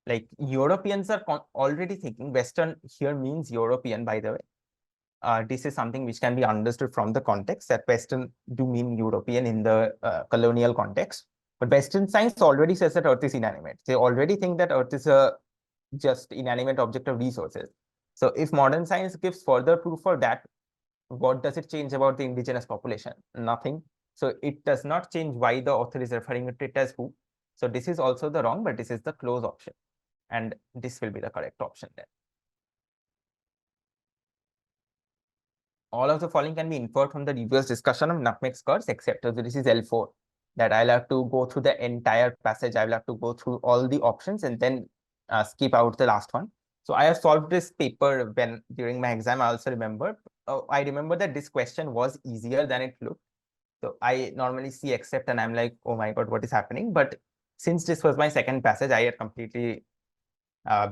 Like Europeans are already thinking, Western here means European, by the way. This is something which can be understood from the context that Western do mean European in the colonial context. But Western science already says that Earth is inanimate. They already think that Earth is a just inanimate object of resources. So if modern science gives further proof for that, what does it change about the indigenous population? Nothing. So it does not change why the author is referring to it as who. So this is also the wrong, but this is the close option. And this will be the correct option then. All of the following can be inferred from the reviewer's discussion of nutmeg curse, except so this is L4. That I'll have to go through the entire passage. I will have to go through all the options and then skip out the last one. So I have solved this paper when during my exam. I also remember. I remember that this question was easier than it looked. So I normally see except and I'm like, oh my God, what is happening? But since this was my second passage, I had completely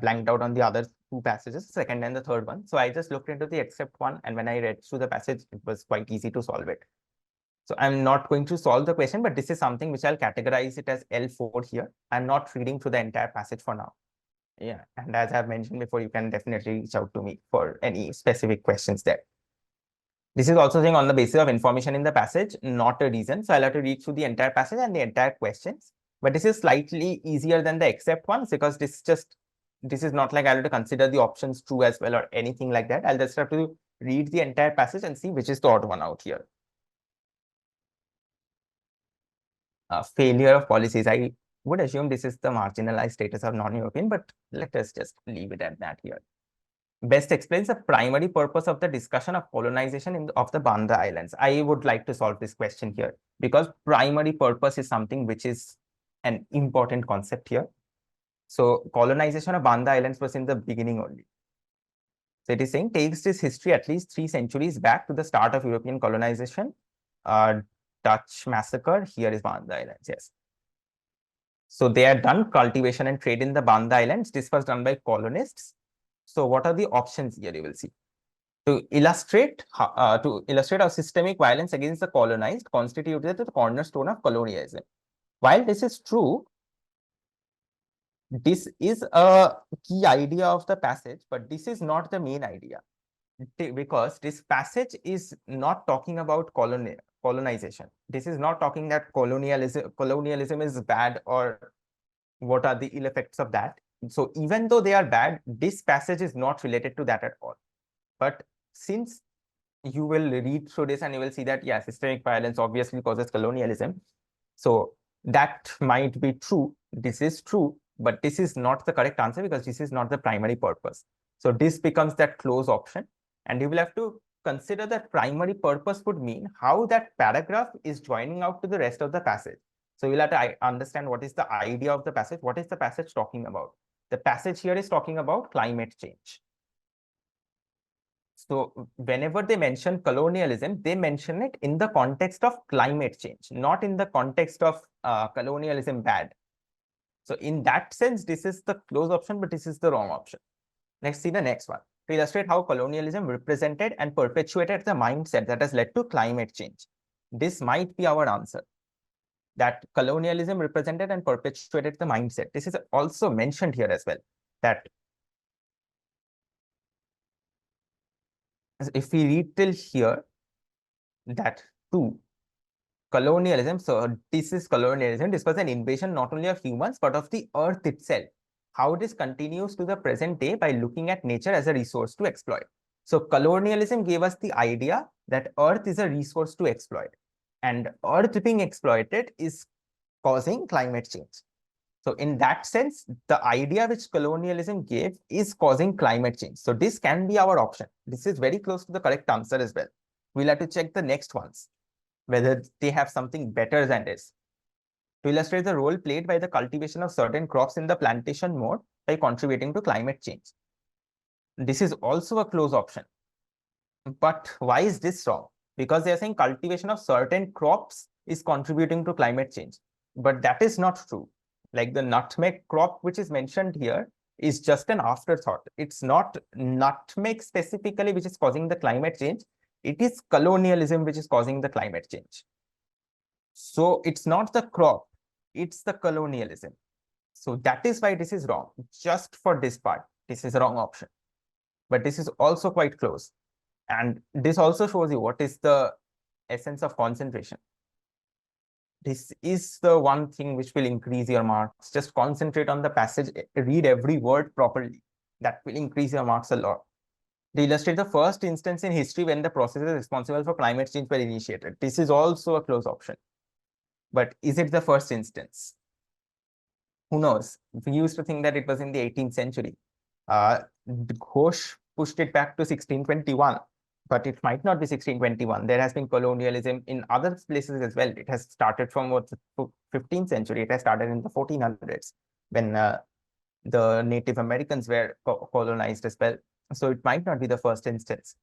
blanked out on the other two passages, second and the third one. So I just looked into the except one, and when I read through the passage, it was quite easy to solve it. So I'm not going to solve the question, but this is something which I'll categorize it as L4 here. I'm not reading through the entire passage for now. Yeah, and as I've mentioned before, you can definitely reach out to me for any specific questions there. This is also saying on the basis of information in the passage, not a reason. So I'll have to read through the entire passage and the entire questions. But this is slightly easier than the except ones because this is not like I'll have to consider the options true as well or anything like that. I'll just have to read the entire passage and see which is the odd one out here. Failure of policies. I would assume this is the marginalized status of non-European, but let us just leave it at that here. Best explains the primary purpose of the discussion of colonization of the Banda Islands. I would like to solve this question here because primary purpose is something which is an important concept here. So colonization of Banda Islands was in the beginning only. So it is saying takes this history at least 3 centuries back to the start of European colonization. Dutch massacre, here is Banda Islands, yes. So they had done cultivation and trade in the Banda Islands. This was done by colonists. So what are the options here? You will see. To illustrate how systemic violence against the colonized constituted the cornerstone of colonialism. While this is true, this is a key idea of the passage, but this is not the main idea. Because this passage is not talking about colonization. This is not talking that colonialism is bad or what are the ill effects of that. So even though they are bad, this passage is not related to that at all. But since you will read through this and you will see that, yeah, systemic violence obviously causes colonialism. So that might be true. This is true, but this is not the correct answer because this is not the primary purpose. So this becomes that close option. And you will have to consider that primary purpose would mean how that paragraph is joining out to the rest of the passage. So you'll have to understand what is the idea of the passage. What is the passage talking about? The passage here is talking about climate change. So whenever they mention colonialism, they mention it in the context of climate change, not in the context of colonialism bad. So in that sense, this is the close option, but this is the wrong option. Let's see the next one. To illustrate how colonialism represented and perpetuated the mindset that has led to climate change. This might be our answer. That colonialism represented and perpetuated the mindset. This is also mentioned here as well. That if we read till here, that too, colonialism, so this is colonialism. This was an invasion not only of humans, but of the earth itself. How this continues to the present day by looking at nature as a resource to exploit. So colonialism gave us the idea that earth is a resource to exploit. And earth being exploited is causing climate change. So in that sense, the idea which colonialism gave is causing climate change. So this can be our option. This is very close to the correct answer as well. We'll have to check the next ones, whether they have something better than this. To illustrate the role played by the cultivation of certain crops in the plantation mode by contributing to climate change. This is also a close option. But why is this wrong? Because they're saying cultivation of certain crops is contributing to climate change. But that is not true. Like the nutmeg crop, which is mentioned here, is just an afterthought. It's not nutmeg specifically which is causing the climate change. It is colonialism which is causing the climate change. So it's not the crop, it's the colonialism. So that is why this is wrong. Just for this part, this is a wrong option. But this is also quite close. And this also shows you what is the essence of concentration. This is the one thing which will increase your marks. Just concentrate on the passage, read every word properly. That will increase your marks a lot. To illustrate the first instance in history when the processes responsible for climate change were initiated. This is also a close option. But is it the first instance? Who knows? We used to think that it was in the 18th century. Ghosh pushed it back to 1621, but it might not be 1621. There has been colonialism in other places as well. It has started from what, the 15th century. It has started in the 1400s when the Native Americans were colonized as well. So it might not be the first instance.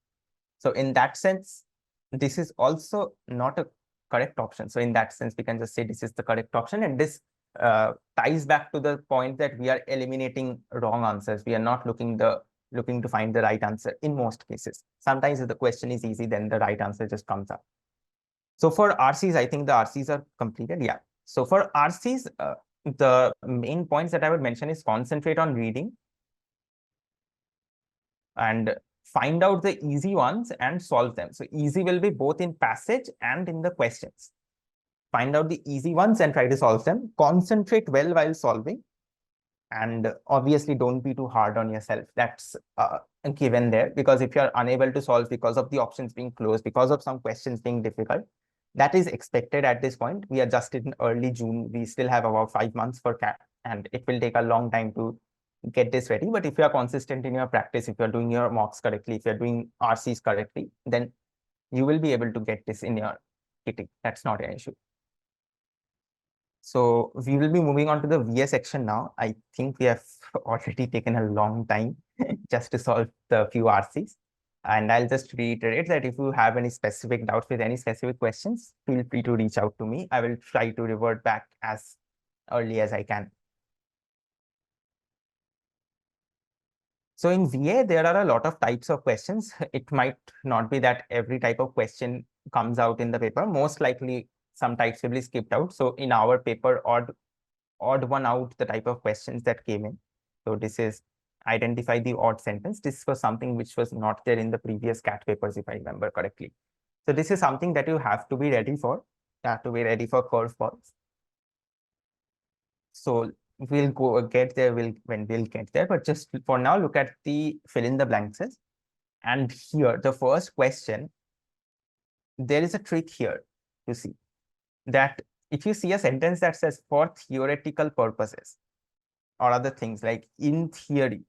So in that sense, this is also not a correct option. So in that sense, we can just say this is the correct option. And this ties back to the point that we are eliminating wrong answers. We are not looking to find the right answer in most cases. Sometimes if the question is easy, then the right answer just comes up. So for RCs, I think the RCs are completed. Yeah. So for RCs, the main points that I would mention is concentrate on reading and find out the easy ones and solve them. So easy will be both in passage and in the questions. Find out the easy ones and try to solve them. Concentrate well while solving. And obviously, don't be too hard on yourself. That's a given there, because if you're unable to solve because of the options being closed, because of some questions being difficult, that is expected at this point. We are just in early June. We still have about 5 months for CAT, and it will take a long time to get this ready. But if you are consistent in your practice, if you're doing your mocks correctly, if you're doing RCs correctly, then you will be able to get this in your kitty. That's not an issue. So we will be moving on to the VA section now. I think we have already taken a long time just to solve the few RCs. And I'll just reiterate that if you have any specific doubts with any specific questions, feel free to reach out to me. I will try to revert back as early as I can. So in VA, there are a lot of types of questions. It might not be that every type of question comes out in the paper. Most likely, some types will be skipped out. So in our paper, odd one out the type of questions that came in. So this is identify the odd sentence. This was something which was not there in the previous CAT papers, if I remember correctly. So this is something that you have to be ready for. You have to be ready for curveballs. So we'll get there when we'll get there. But just for now, look at the fill in the blanks. And here, the first question, there is a trick here to see that if you see a sentence that says for theoretical purposes or other things like in theory, ...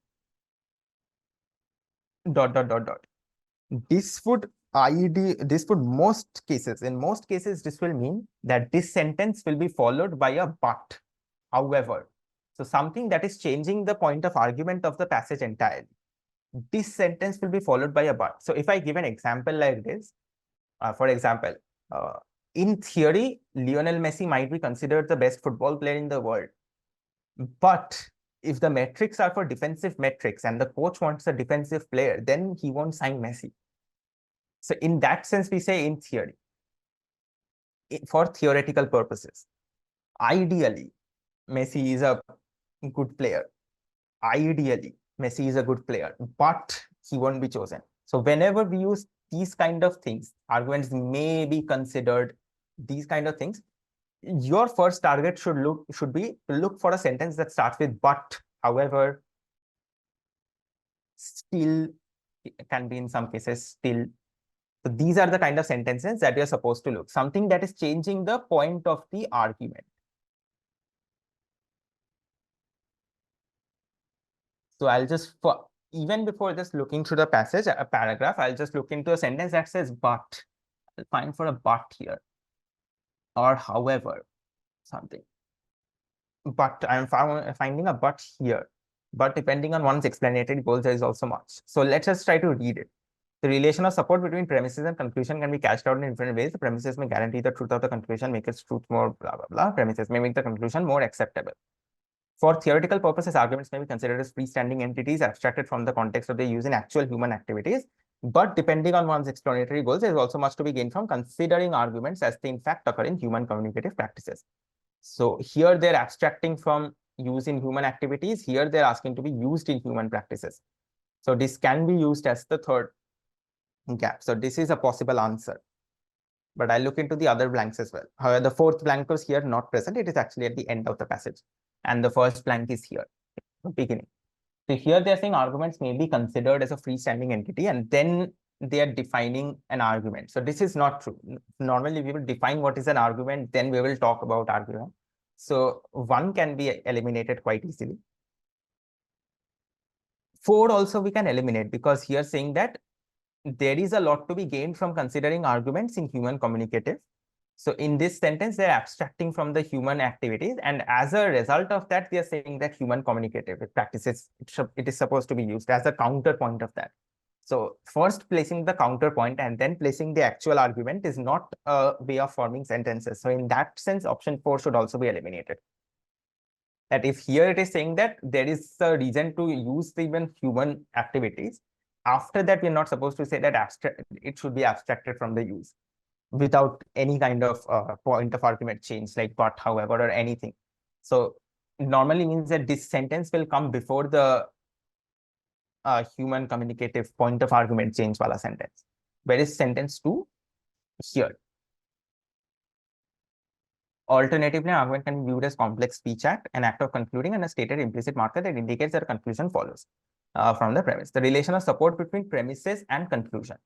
This would most cases, in most cases, this will mean that this sentence will be followed by a but, however. So something that is changing the point of argument of the passage entirely. This sentence will be followed by a but. So if I give an example like this, for example, in theory, Lionel Messi might be considered the best football player in the world. But if the metrics are for defensive metrics and the coach wants a defensive player, then he won't sign Messi. So in that sense, we say in theory, for theoretical purposes. Ideally, Messi is a good player. Ideally, Messi is a good player, but he won't be chosen. So whenever we use these kind of things, arguments may be considered, these kind of things, your first target should be to look for a sentence that starts with but, however, still, can be in some cases still. So these are the kind of sentences that you're supposed to look. Something that is changing the point of the argument. So I'll just, even before just looking through the passage, a paragraph, I'll just look into a sentence that says but. I'll find for a but here. Or however, something. But I'm finding a but here. But depending on one's explanatory goals, there is also much. So let's just try to read it. The relation of support between premises and conclusion can be cashed out in different ways. The premises may guarantee the truth of the conclusion, make its truth more blah, blah, blah. Premises may make the conclusion more acceptable. For theoretical purposes, arguments may be considered as freestanding entities abstracted from the context of their use in actual human activities. But depending on one's explanatory goals, there is also much to be gained from considering arguments as they in fact occur in human communicative practices. So here they're abstracting from use in human activities. Here they're asking to be used in human practices. So this can be used as the third gap. So this is a possible answer. But I'll look into the other blanks as well. However, the fourth blank was here not present. It is actually at the end of the passage. And the first blank is here, the beginning. So here they're saying arguments may be considered as a freestanding entity, and then they are defining an argument. So this is not true. Normally, we will define what is an argument, then we will talk about argument. So 1 can be eliminated quite easily. 4 also we can eliminate, because here saying that there is a lot to be gained from considering arguments in human communicative. So in this sentence, they're abstracting from the human activities. And as a result of that, they're saying that human communicative practices, it is supposed to be used as a counterpoint of that. So first placing the counterpoint and then placing the actual argument is not a way of forming sentences. So in that sense, option 4 should also be eliminated. That if here it is saying that there is a reason to use even human activities, after that, we're not supposed to say that it should be abstracted from the use without any kind of point of argument change, like but, however, or anything. So it normally means that this sentence will come before the human communicative point of argument change wala sentence. Where is sentence 2? Here. Alternatively, an argument can be viewed as complex speech act, an act of concluding, and a stated implicit marker that indicates that a conclusion follows from the premise. The relation of support between premises and conclusion.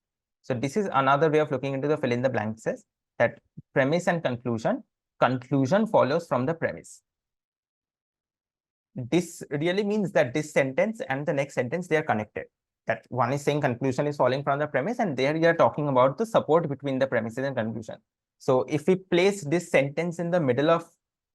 So this is another way of looking into the fill in the blank says that premise and conclusion follows from the premise. This really means that this sentence and the next sentence, they are connected. That one is saying conclusion is following from the premise, and there we are talking about the support between the premises and conclusion. So if we place this sentence in the middle of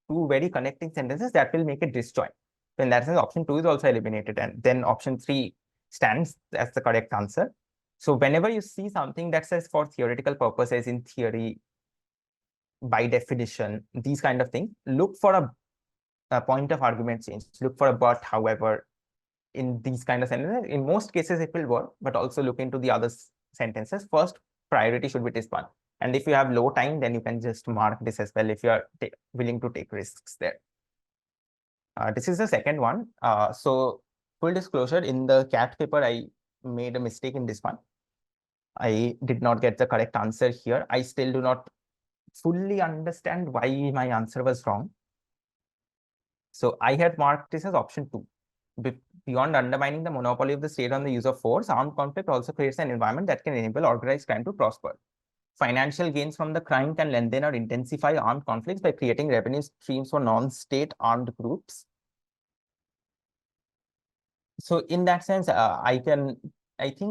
two very connecting sentences, that will make it disjoint. So in that sense, option 2 is also eliminated, and then option 3 stands as the correct answer. So whenever you see something that says for theoretical purposes, in theory, by definition, these kind of things, look for a point of argument change. Look for a but, however, in these kind of sentences. In most cases, it will work, but also look into the other sentences. First priority should be this one. And if you have low time, then you can just mark this as well if you are willing to take risks there. This is the second one. So full disclosure, in the CAT paper, I made a mistake in this one. I did not get the correct answer here. I still do not fully understand why my answer was wrong. So I had marked this as option 2. Beyond undermining the monopoly of the state on the use of force, armed conflict also creates an environment that can enable organized crime to prosper. Financial gains from the crime can lengthen or intensify armed conflicts by creating revenue streams for non-state armed groups. So in that sense, I think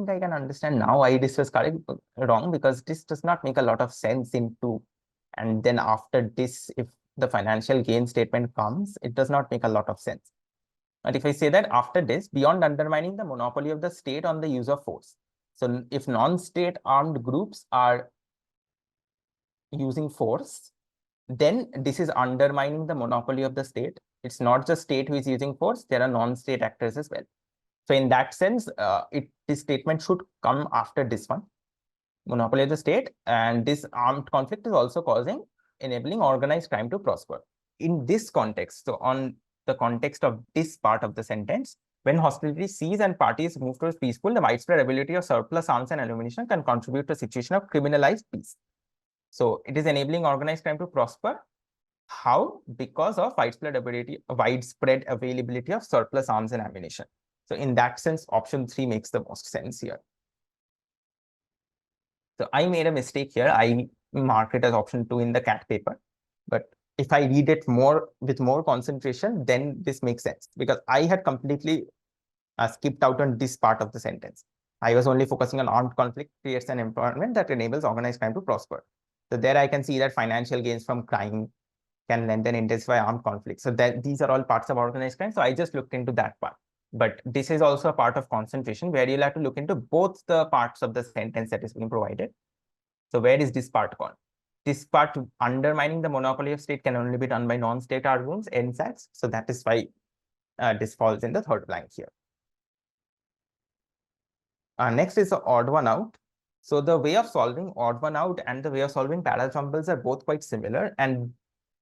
I can understand now why this was correct, wrong, because this does not make a lot of sense into, and then after this, if the financial gain statement comes, it does not make a lot of sense. And if I say that after this, beyond undermining the monopoly of the state on the use of force. So if non-state armed groups are using force, then this is undermining the monopoly of the state. It's not just state who is using force, there are non-state actors as well. So in that sense, this statement should come after this one, monopoly of the state, and this armed conflict is also enabling organized crime to prosper. In this context, so on the context of this part of the sentence, when hostility ceases and parties move towards peaceful, the widespread ability of surplus arms and ammunition can contribute to a situation of criminalized peace. So it is enabling organized crime to prosper. How? Because of widespread availability of surplus arms and ammunition. So in that sense, option 3 makes the most sense here. So I made a mistake here. I marked it as option 2 in the CAT paper. But if I read it with more concentration, then this makes sense, because I had completely skipped out on this part of the sentence. I was only focusing on armed conflict creates an environment that enables organized crime to prosper. So there I can see that financial gains from crime can then intensify armed conflict. So that these are all parts of organized crime. So I just looked into that part. But this is also a part of concentration where you'll have to look into both the parts of the sentence that is being provided. So where is this part gone? This part, undermining the monopoly of state, can only be done by non-state arguments, NSACs. So that is why this falls in the third blank here. Next is the odd one out. So the way of solving odd one out and the way of solving parallel jumbles are both quite similar, and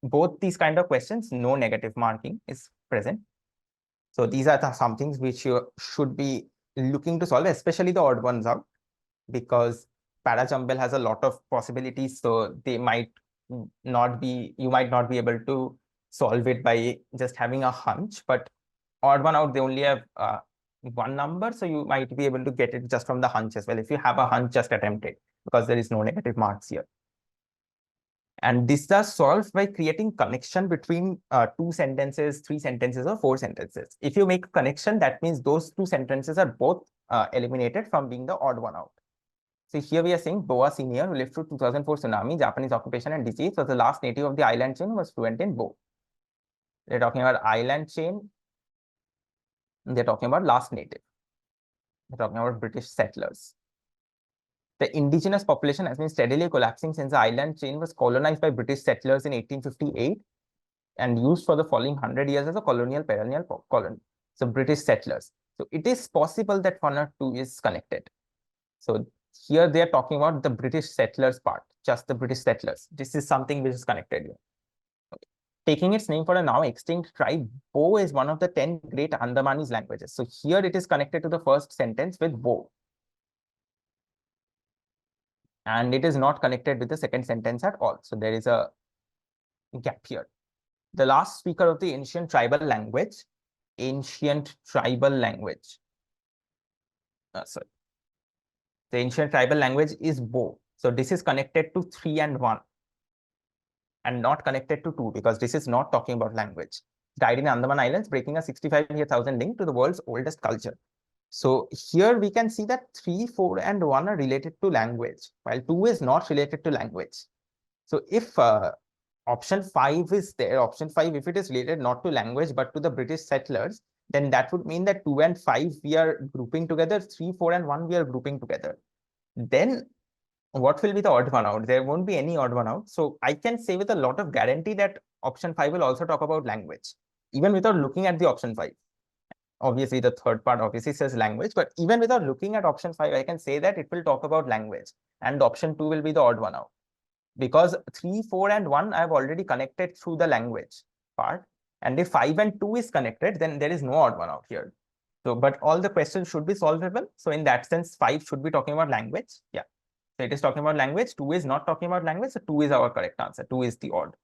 both these kind of questions, no negative marking is present. So these are some things which you should be looking to solve, especially the odd ones out, because para-jumble has a lot of possibilities. So they might not be, you might not be able to solve it by just having a hunch, but odd one out, they only have one number. So you might be able to get it just from the hunch as well. If you have a hunch, just attempt it, because there is no negative marks here. And this is solved by creating connection between 2 sentences, 3 sentences, or 4 sentences. If you make a connection, that means those 2 sentences are both eliminated from being the odd one out. So here we are saying Boa Senior, who lived through 2004 tsunami, Japanese occupation, and disease, was the last native of the island chain, was fluent in Bo. They're talking about island chain. They're talking about last native. They're talking about British settlers. The indigenous population has been steadily collapsing since the island chain was colonized by British settlers in 1858 and used for the following 100 years as a colonial perennial colony. So British settlers. So it is possible that 1 or 2 is connected. So here they are talking about the British settlers part, just the British settlers. This is something which is connected here. Okay. Taking its name for a now extinct tribe, Bo is one of the 10 great Andamanese languages. So here it is connected to the first sentence with Bo. And it is not connected with the second sentence at all. So there is a gap here. The last speaker of the ancient tribal language. Sorry. The ancient tribal language is Bo. So this is connected to 3 and 1 and not connected to 2, because this is not talking about language. Died in Andaman Islands, breaking a 65,000 link to the world's oldest culture. So here we can see that 3, 4, and 1 are related to language, while 2 is not related to language. So if option 5 is there, option 5, if it is related not to language but to the British settlers, then that would mean that 2 and 5 we are grouping together, 3, 4, and 1 we are grouping together. Then what will be the odd one out? There won't be any odd one out. So I can say with a lot of guarantee that option 5 will also talk about language, even without looking at the option 5. Obviously, the third part obviously says language, but even without looking at option 5, I can say that it will talk about language, and option 2 will be the odd one out. because 3, 4, and 1 I've already connected through the language part. And if 5 and 2 is connected, then there is no odd one out here. So, but all the questions should be solvable. So in that sense, 5 should be talking about language. Yeah. So it is talking about language. 2 is not talking about language. So 2 is our correct answer. 2 is the odd.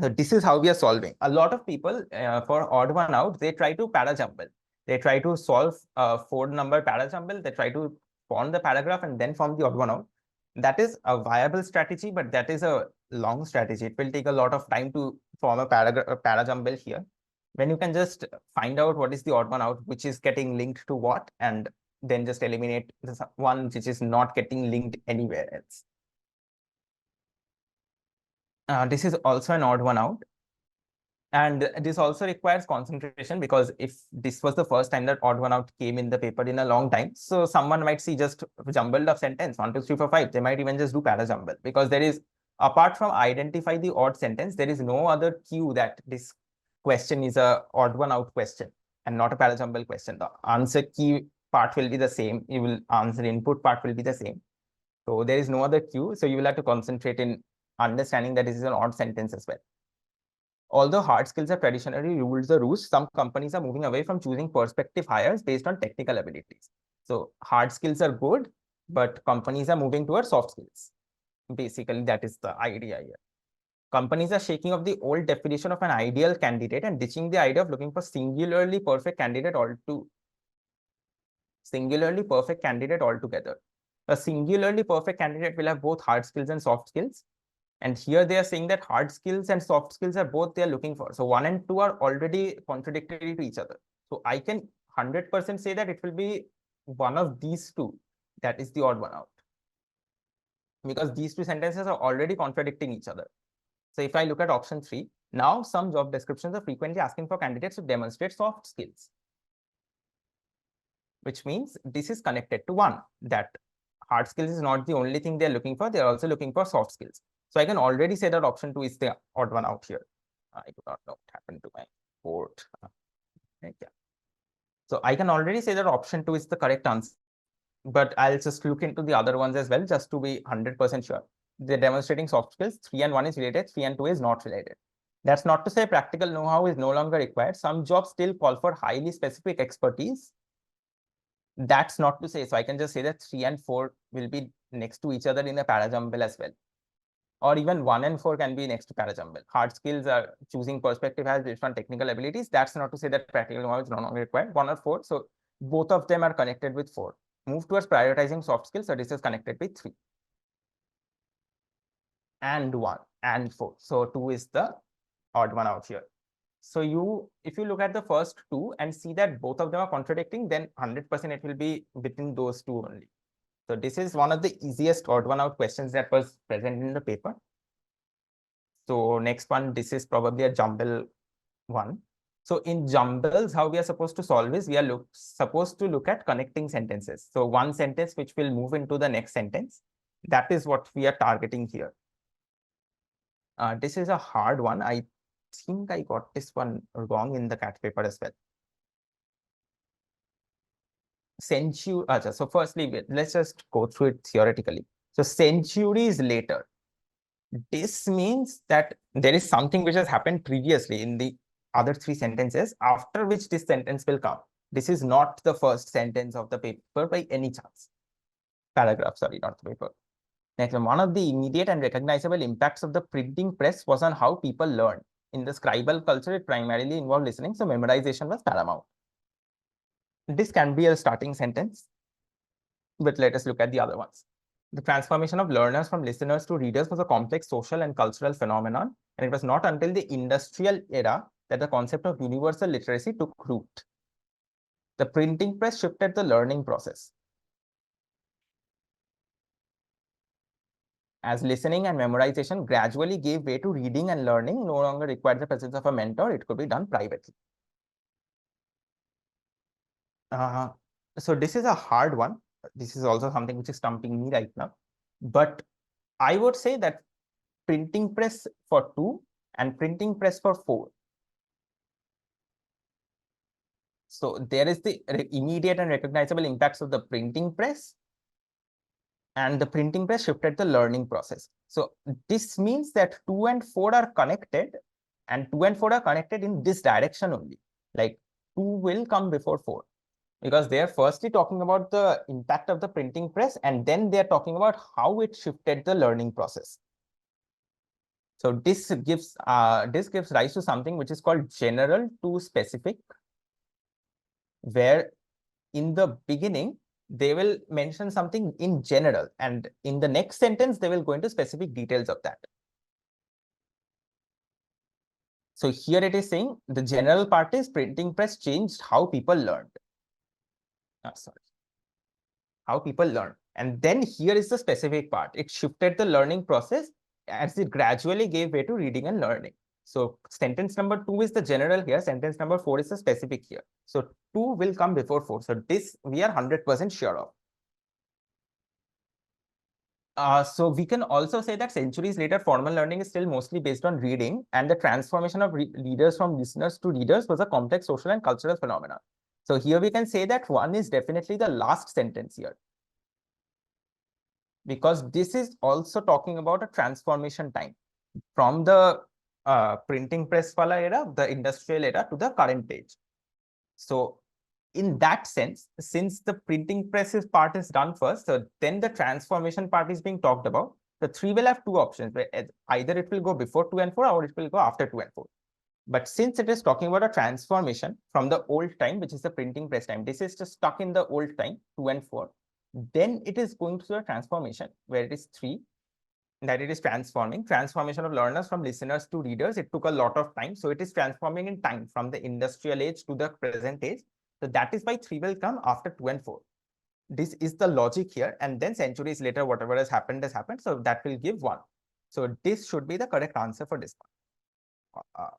So this is how we are solving. A lot of people for odd one out, they try to para-jumble. They try to solve a 4-number para-jumble. They try to form the paragraph and then form the odd one out. That is a viable strategy, but that is a long strategy. It will take a lot of time to form a para-jumble here. When you can just find out what is the odd one out, which is getting linked to what, and then just eliminate the one which is not getting linked anywhere else. This is also an odd one out. And this also requires concentration, because if this was the first time that odd one out came in the paper in a long time, so someone might see just jumbled up sentence 1, 2, 3, 4, 5. They might even just do para jumble, because there is, apart from identify the odd sentence, there is no other cue that this question is a odd one out question and not a para jumble question. The answer key part will be the same. You will answer input part will be the same. So there is no other cue. So you will have to concentrate in understanding that this is an odd sentence as well. Although hard skills have traditionally ruled the roost, some companies are moving away from choosing prospective hires based on technical abilities. So hard skills are good, but companies are moving towards soft skills. Basically, that is the idea here. Companies are shaking off the old definition of an ideal candidate and ditching the idea of looking for singularly perfect candidate altogether. A singularly perfect candidate will have both hard skills and soft skills. And here they are saying that hard skills and soft skills are both they are looking for. So 1 and 2 are already contradictory to each other. So I can 100% say that it will be one of these two. That is the odd one out. Because these two sentences are already contradicting each other. So if I look at option 3, now some job descriptions are frequently asking for candidates to demonstrate soft skills, which means this is connected to 1, that hard skills is not the only thing they're looking for. They're also looking for soft skills. So I can already say that option 2 is the odd one out here. I do not know what happened to my board. Yeah. So I can already say that option 2 is the correct answer, but I'll just look into the other ones as well, just to be 100% sure. They're demonstrating soft skills. 3 and 1 is related. 3 and 2 is not related. That's not to say practical know-how is no longer required. Some jobs still call for highly specific expertise. That's not to say. So I can just say that 3 and 4 will be next to each other in the para jumble as well. Or even 1 and 4 can be next to para jumble. Hard skills are choosing perspective as based on technical abilities. That's not to say that practical knowledge is no longer required. 1 or 4. So both of them are connected with 4. Move towards prioritizing soft skills. So this is connected with 3. And 1 and 4. So 2 is the odd one out here. So if you look at the first 2 and see that both of them are contradicting, then 100% it will be within those 2 only. So this is one of the easiest odd one out questions that was present in the paper. So next one, this is probably a jumble one. So in jumbles, how we are supposed to solve is we are supposed to look at connecting sentences. So one sentence which will move into the next sentence. That is what we are targeting here. This is a hard one. I think I got this one wrong in the CAT paper as well. So firstly, let's just go through it theoretically. So centuries later, this means that there is something which has happened previously in the other 3 sentences, after which this sentence will come. This is not the first sentence of the paper by any chance. Paragraph, sorry, not the paper. Next, one of the immediate and recognizable impacts of the printing press was on how people learned. In the scribal culture, it primarily involved listening, so memorization was paramount. This can be a starting sentence, but let us look at the other ones. The transformation of learners from listeners to readers was a complex social and cultural phenomenon, and it was not until the industrial era that the concept of universal literacy took root. The printing press shifted the learning process. As listening and memorization gradually gave way to reading and learning no longer required the presence of a mentor, it could be done privately. So this is a hard one. This is also something which is stumping me right now. But I would say that printing press for 2 and printing press for 4. So there is the immediate and recognizable impacts of the printing press. and the printing press shifted the learning process. So this means that 2 and 4 are connected, and 2 and 4 are connected in this direction only. Like 2 will come before 4, because they are firstly talking about the impact of the printing press, and then they are talking about how it shifted the learning process. So this gives rise to something which is called general to specific, where in the beginning they will mention something in general, and in the next sentence they will go into specific details of that. So here it is saying the general part is printing press changed how people learned. Sorry, how people learn. And then here is the specific part. It shifted the learning process as it gradually gave way to reading and learning. So sentence number 2 is the general here. Sentence number 4 is the specific here. So 2 will come before 4. So this we are 100% sure of. So we can also say that centuries later, formal learning is still mostly based on reading, and the transformation of readers from listeners to readers was a complex social and cultural phenomenon. So here we can say that 1 is definitely the last sentence here, because this is also talking about a transformation time from the printing press wala era, the industrial era, to the current age. So in that sense, since the printing presses part is done first, so then the transformation part is being talked about. The 3 will have 2 options, where either it will go before 2 and 4 or it will go after 2 and 4. But since it is talking about a transformation from the old time, which is the printing press time, this is just stuck in the old time, 2 and 4. Then it is going through a transformation where it is 3, that it is transformation of learners from listeners to readers. It took a lot of time. So it is transforming in time from the industrial age to the present age. So that is why 3 will come after 2 and 4. This is the logic here. And then centuries later, whatever has happened has happened. So that will give 1. So this should be the correct answer for this one.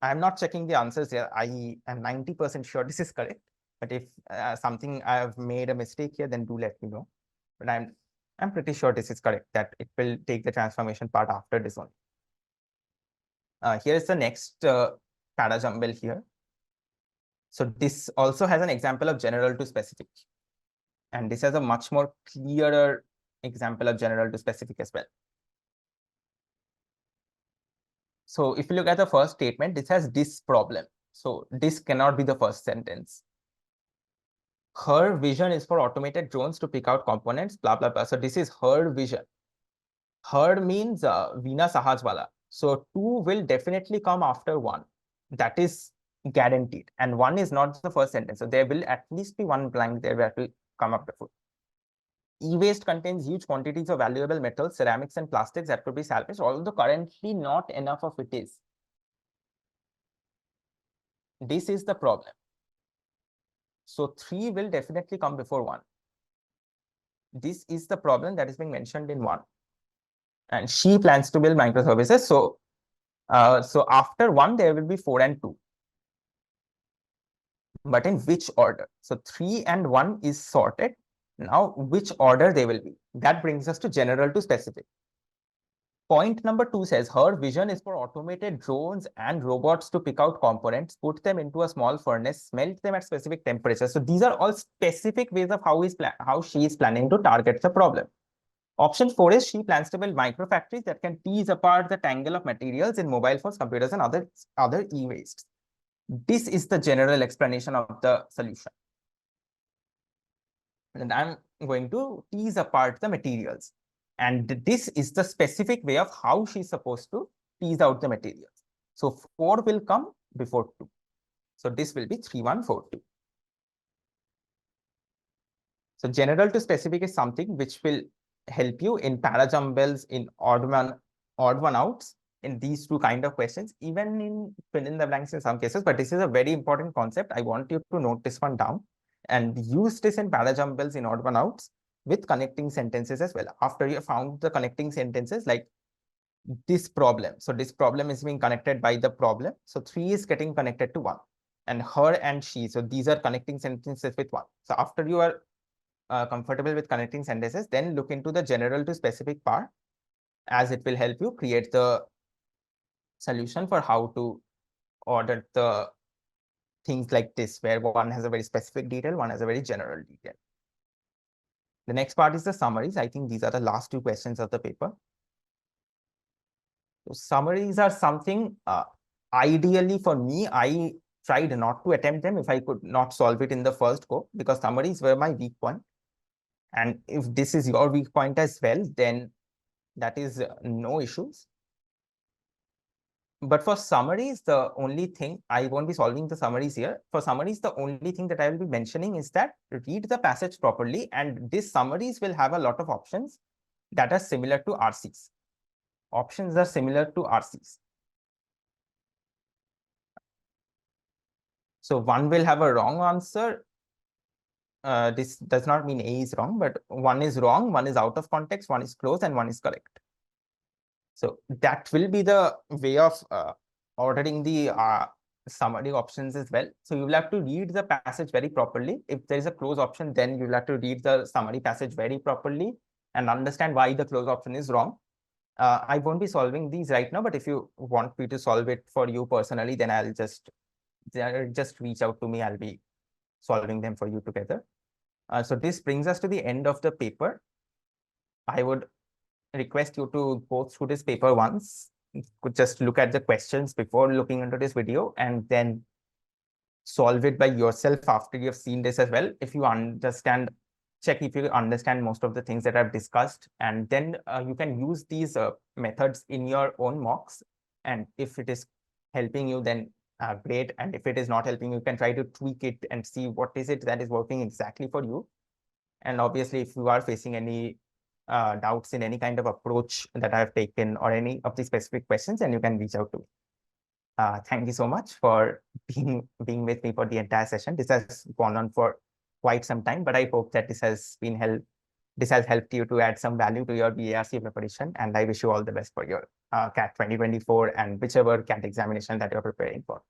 I'm not checking the answers here. I am 90% sure this is correct. But if something I have made a mistake here, then do let me know. But I'm pretty sure this is correct, that it will take the transformation part after this one. Here is the next para jumble here. So this also has an example of general to specific. And this has a much more clearer example of general to specific as well. So if you look at the first statement, this has this problem. So this cannot be the first sentence. Her vision is for automated drones to pick out components, blah, blah, blah. So this is her vision. Her means Veena Sahajwala. So 2 will definitely come after 1. That is guaranteed. And 1 is not the first sentence. So there will at least be 1 blank there that will come up before. E-waste contains huge quantities of valuable metals, ceramics, and plastics that could be salvaged, although currently not enough of it is. This is the problem. So 3 will definitely come before 1. This is the problem that is being mentioned in 1. And she plans to build microservices. So, so after 1, there will be 4 and 2. But in which order? So 3 and 1 is sorted. Now, which order they will be? That brings us to general to specific. Point number 2 says her vision is for automated drones and robots to pick out components, put them into a small furnace, melt them at specific temperatures. So these are all specific ways of how she is planning to target the problem. Option 4 is she plans to build micro factories that can tease apart the tangle of materials in mobile phones, computers, and other e-wastes. This is the general explanation of the solution. And I'm going to tease apart the materials. And this is the specific way of how she's supposed to tease out the materials. So 4 will come before 2. So this will be 3, 1, 4, 2. So general to specific is something which will help you in para jumbles, in odd one outs, in these 2 kind of questions, even in fill in the blanks in some cases. But this is a very important concept. I want you to note this one down and use this in para jumbles, in odd one outs, with connecting sentences as well. After you have found the connecting sentences, like this problem. So this problem is being connected by the problem. So 3 is getting connected to 1, and her and she. So these are connecting sentences with 1. So after you are comfortable with connecting sentences, then look into the general to specific part, as it will help you create the solution for how to order the things like this, where 1 has a very specific detail, 1 has a very general detail. The next part is the summaries. I think these are the last two questions of the paper. So summaries are something, ideally for me, I tried not to attempt them if I could not solve it in the first go, because summaries were my weak point. And if this is your weak point as well, then that is no issues. But for summaries, the only thing, I won't be solving the summaries here. For summaries, the only thing that I will be mentioning is that read the passage properly, and these summaries will have a lot of options that are similar to RCs. Options are similar to RCs. So one will have a wrong answer. This does not mean A is wrong, but one is wrong, one is out of context, one is close, and one is correct. So that will be the way of ordering the summary options as well. So you will have to read the passage very properly. If there is a close option, then you will have to read the summary passage very properly and understand why the close option is wrong. I won't be solving these right now, but if you want me to solve it for you personally, then I'll just reach out to me. I'll be solving them for you together. So this brings us to the end of the paper. I would request you to go through this paper once. You could just look at the questions before looking into this video, and then solve it by yourself after you've seen this as well. If you understand, check if you understand most of the things that I've discussed, and then you can use these methods in your own mocks. And if it is helping you, then great. And if it is not helping, you can try to tweak it and see what is it that is working exactly for you. And obviously, if you are facing any doubts in any kind of approach that I've taken or any of the specific questions, then you can reach out to me. Thank you so much for being with me for the entire session. This has gone on for quite some time, but I hope that this has helped you to add some value to your BARC preparation. And I wish you all the best for your CAT 2024 and whichever CAT examination that you're preparing for.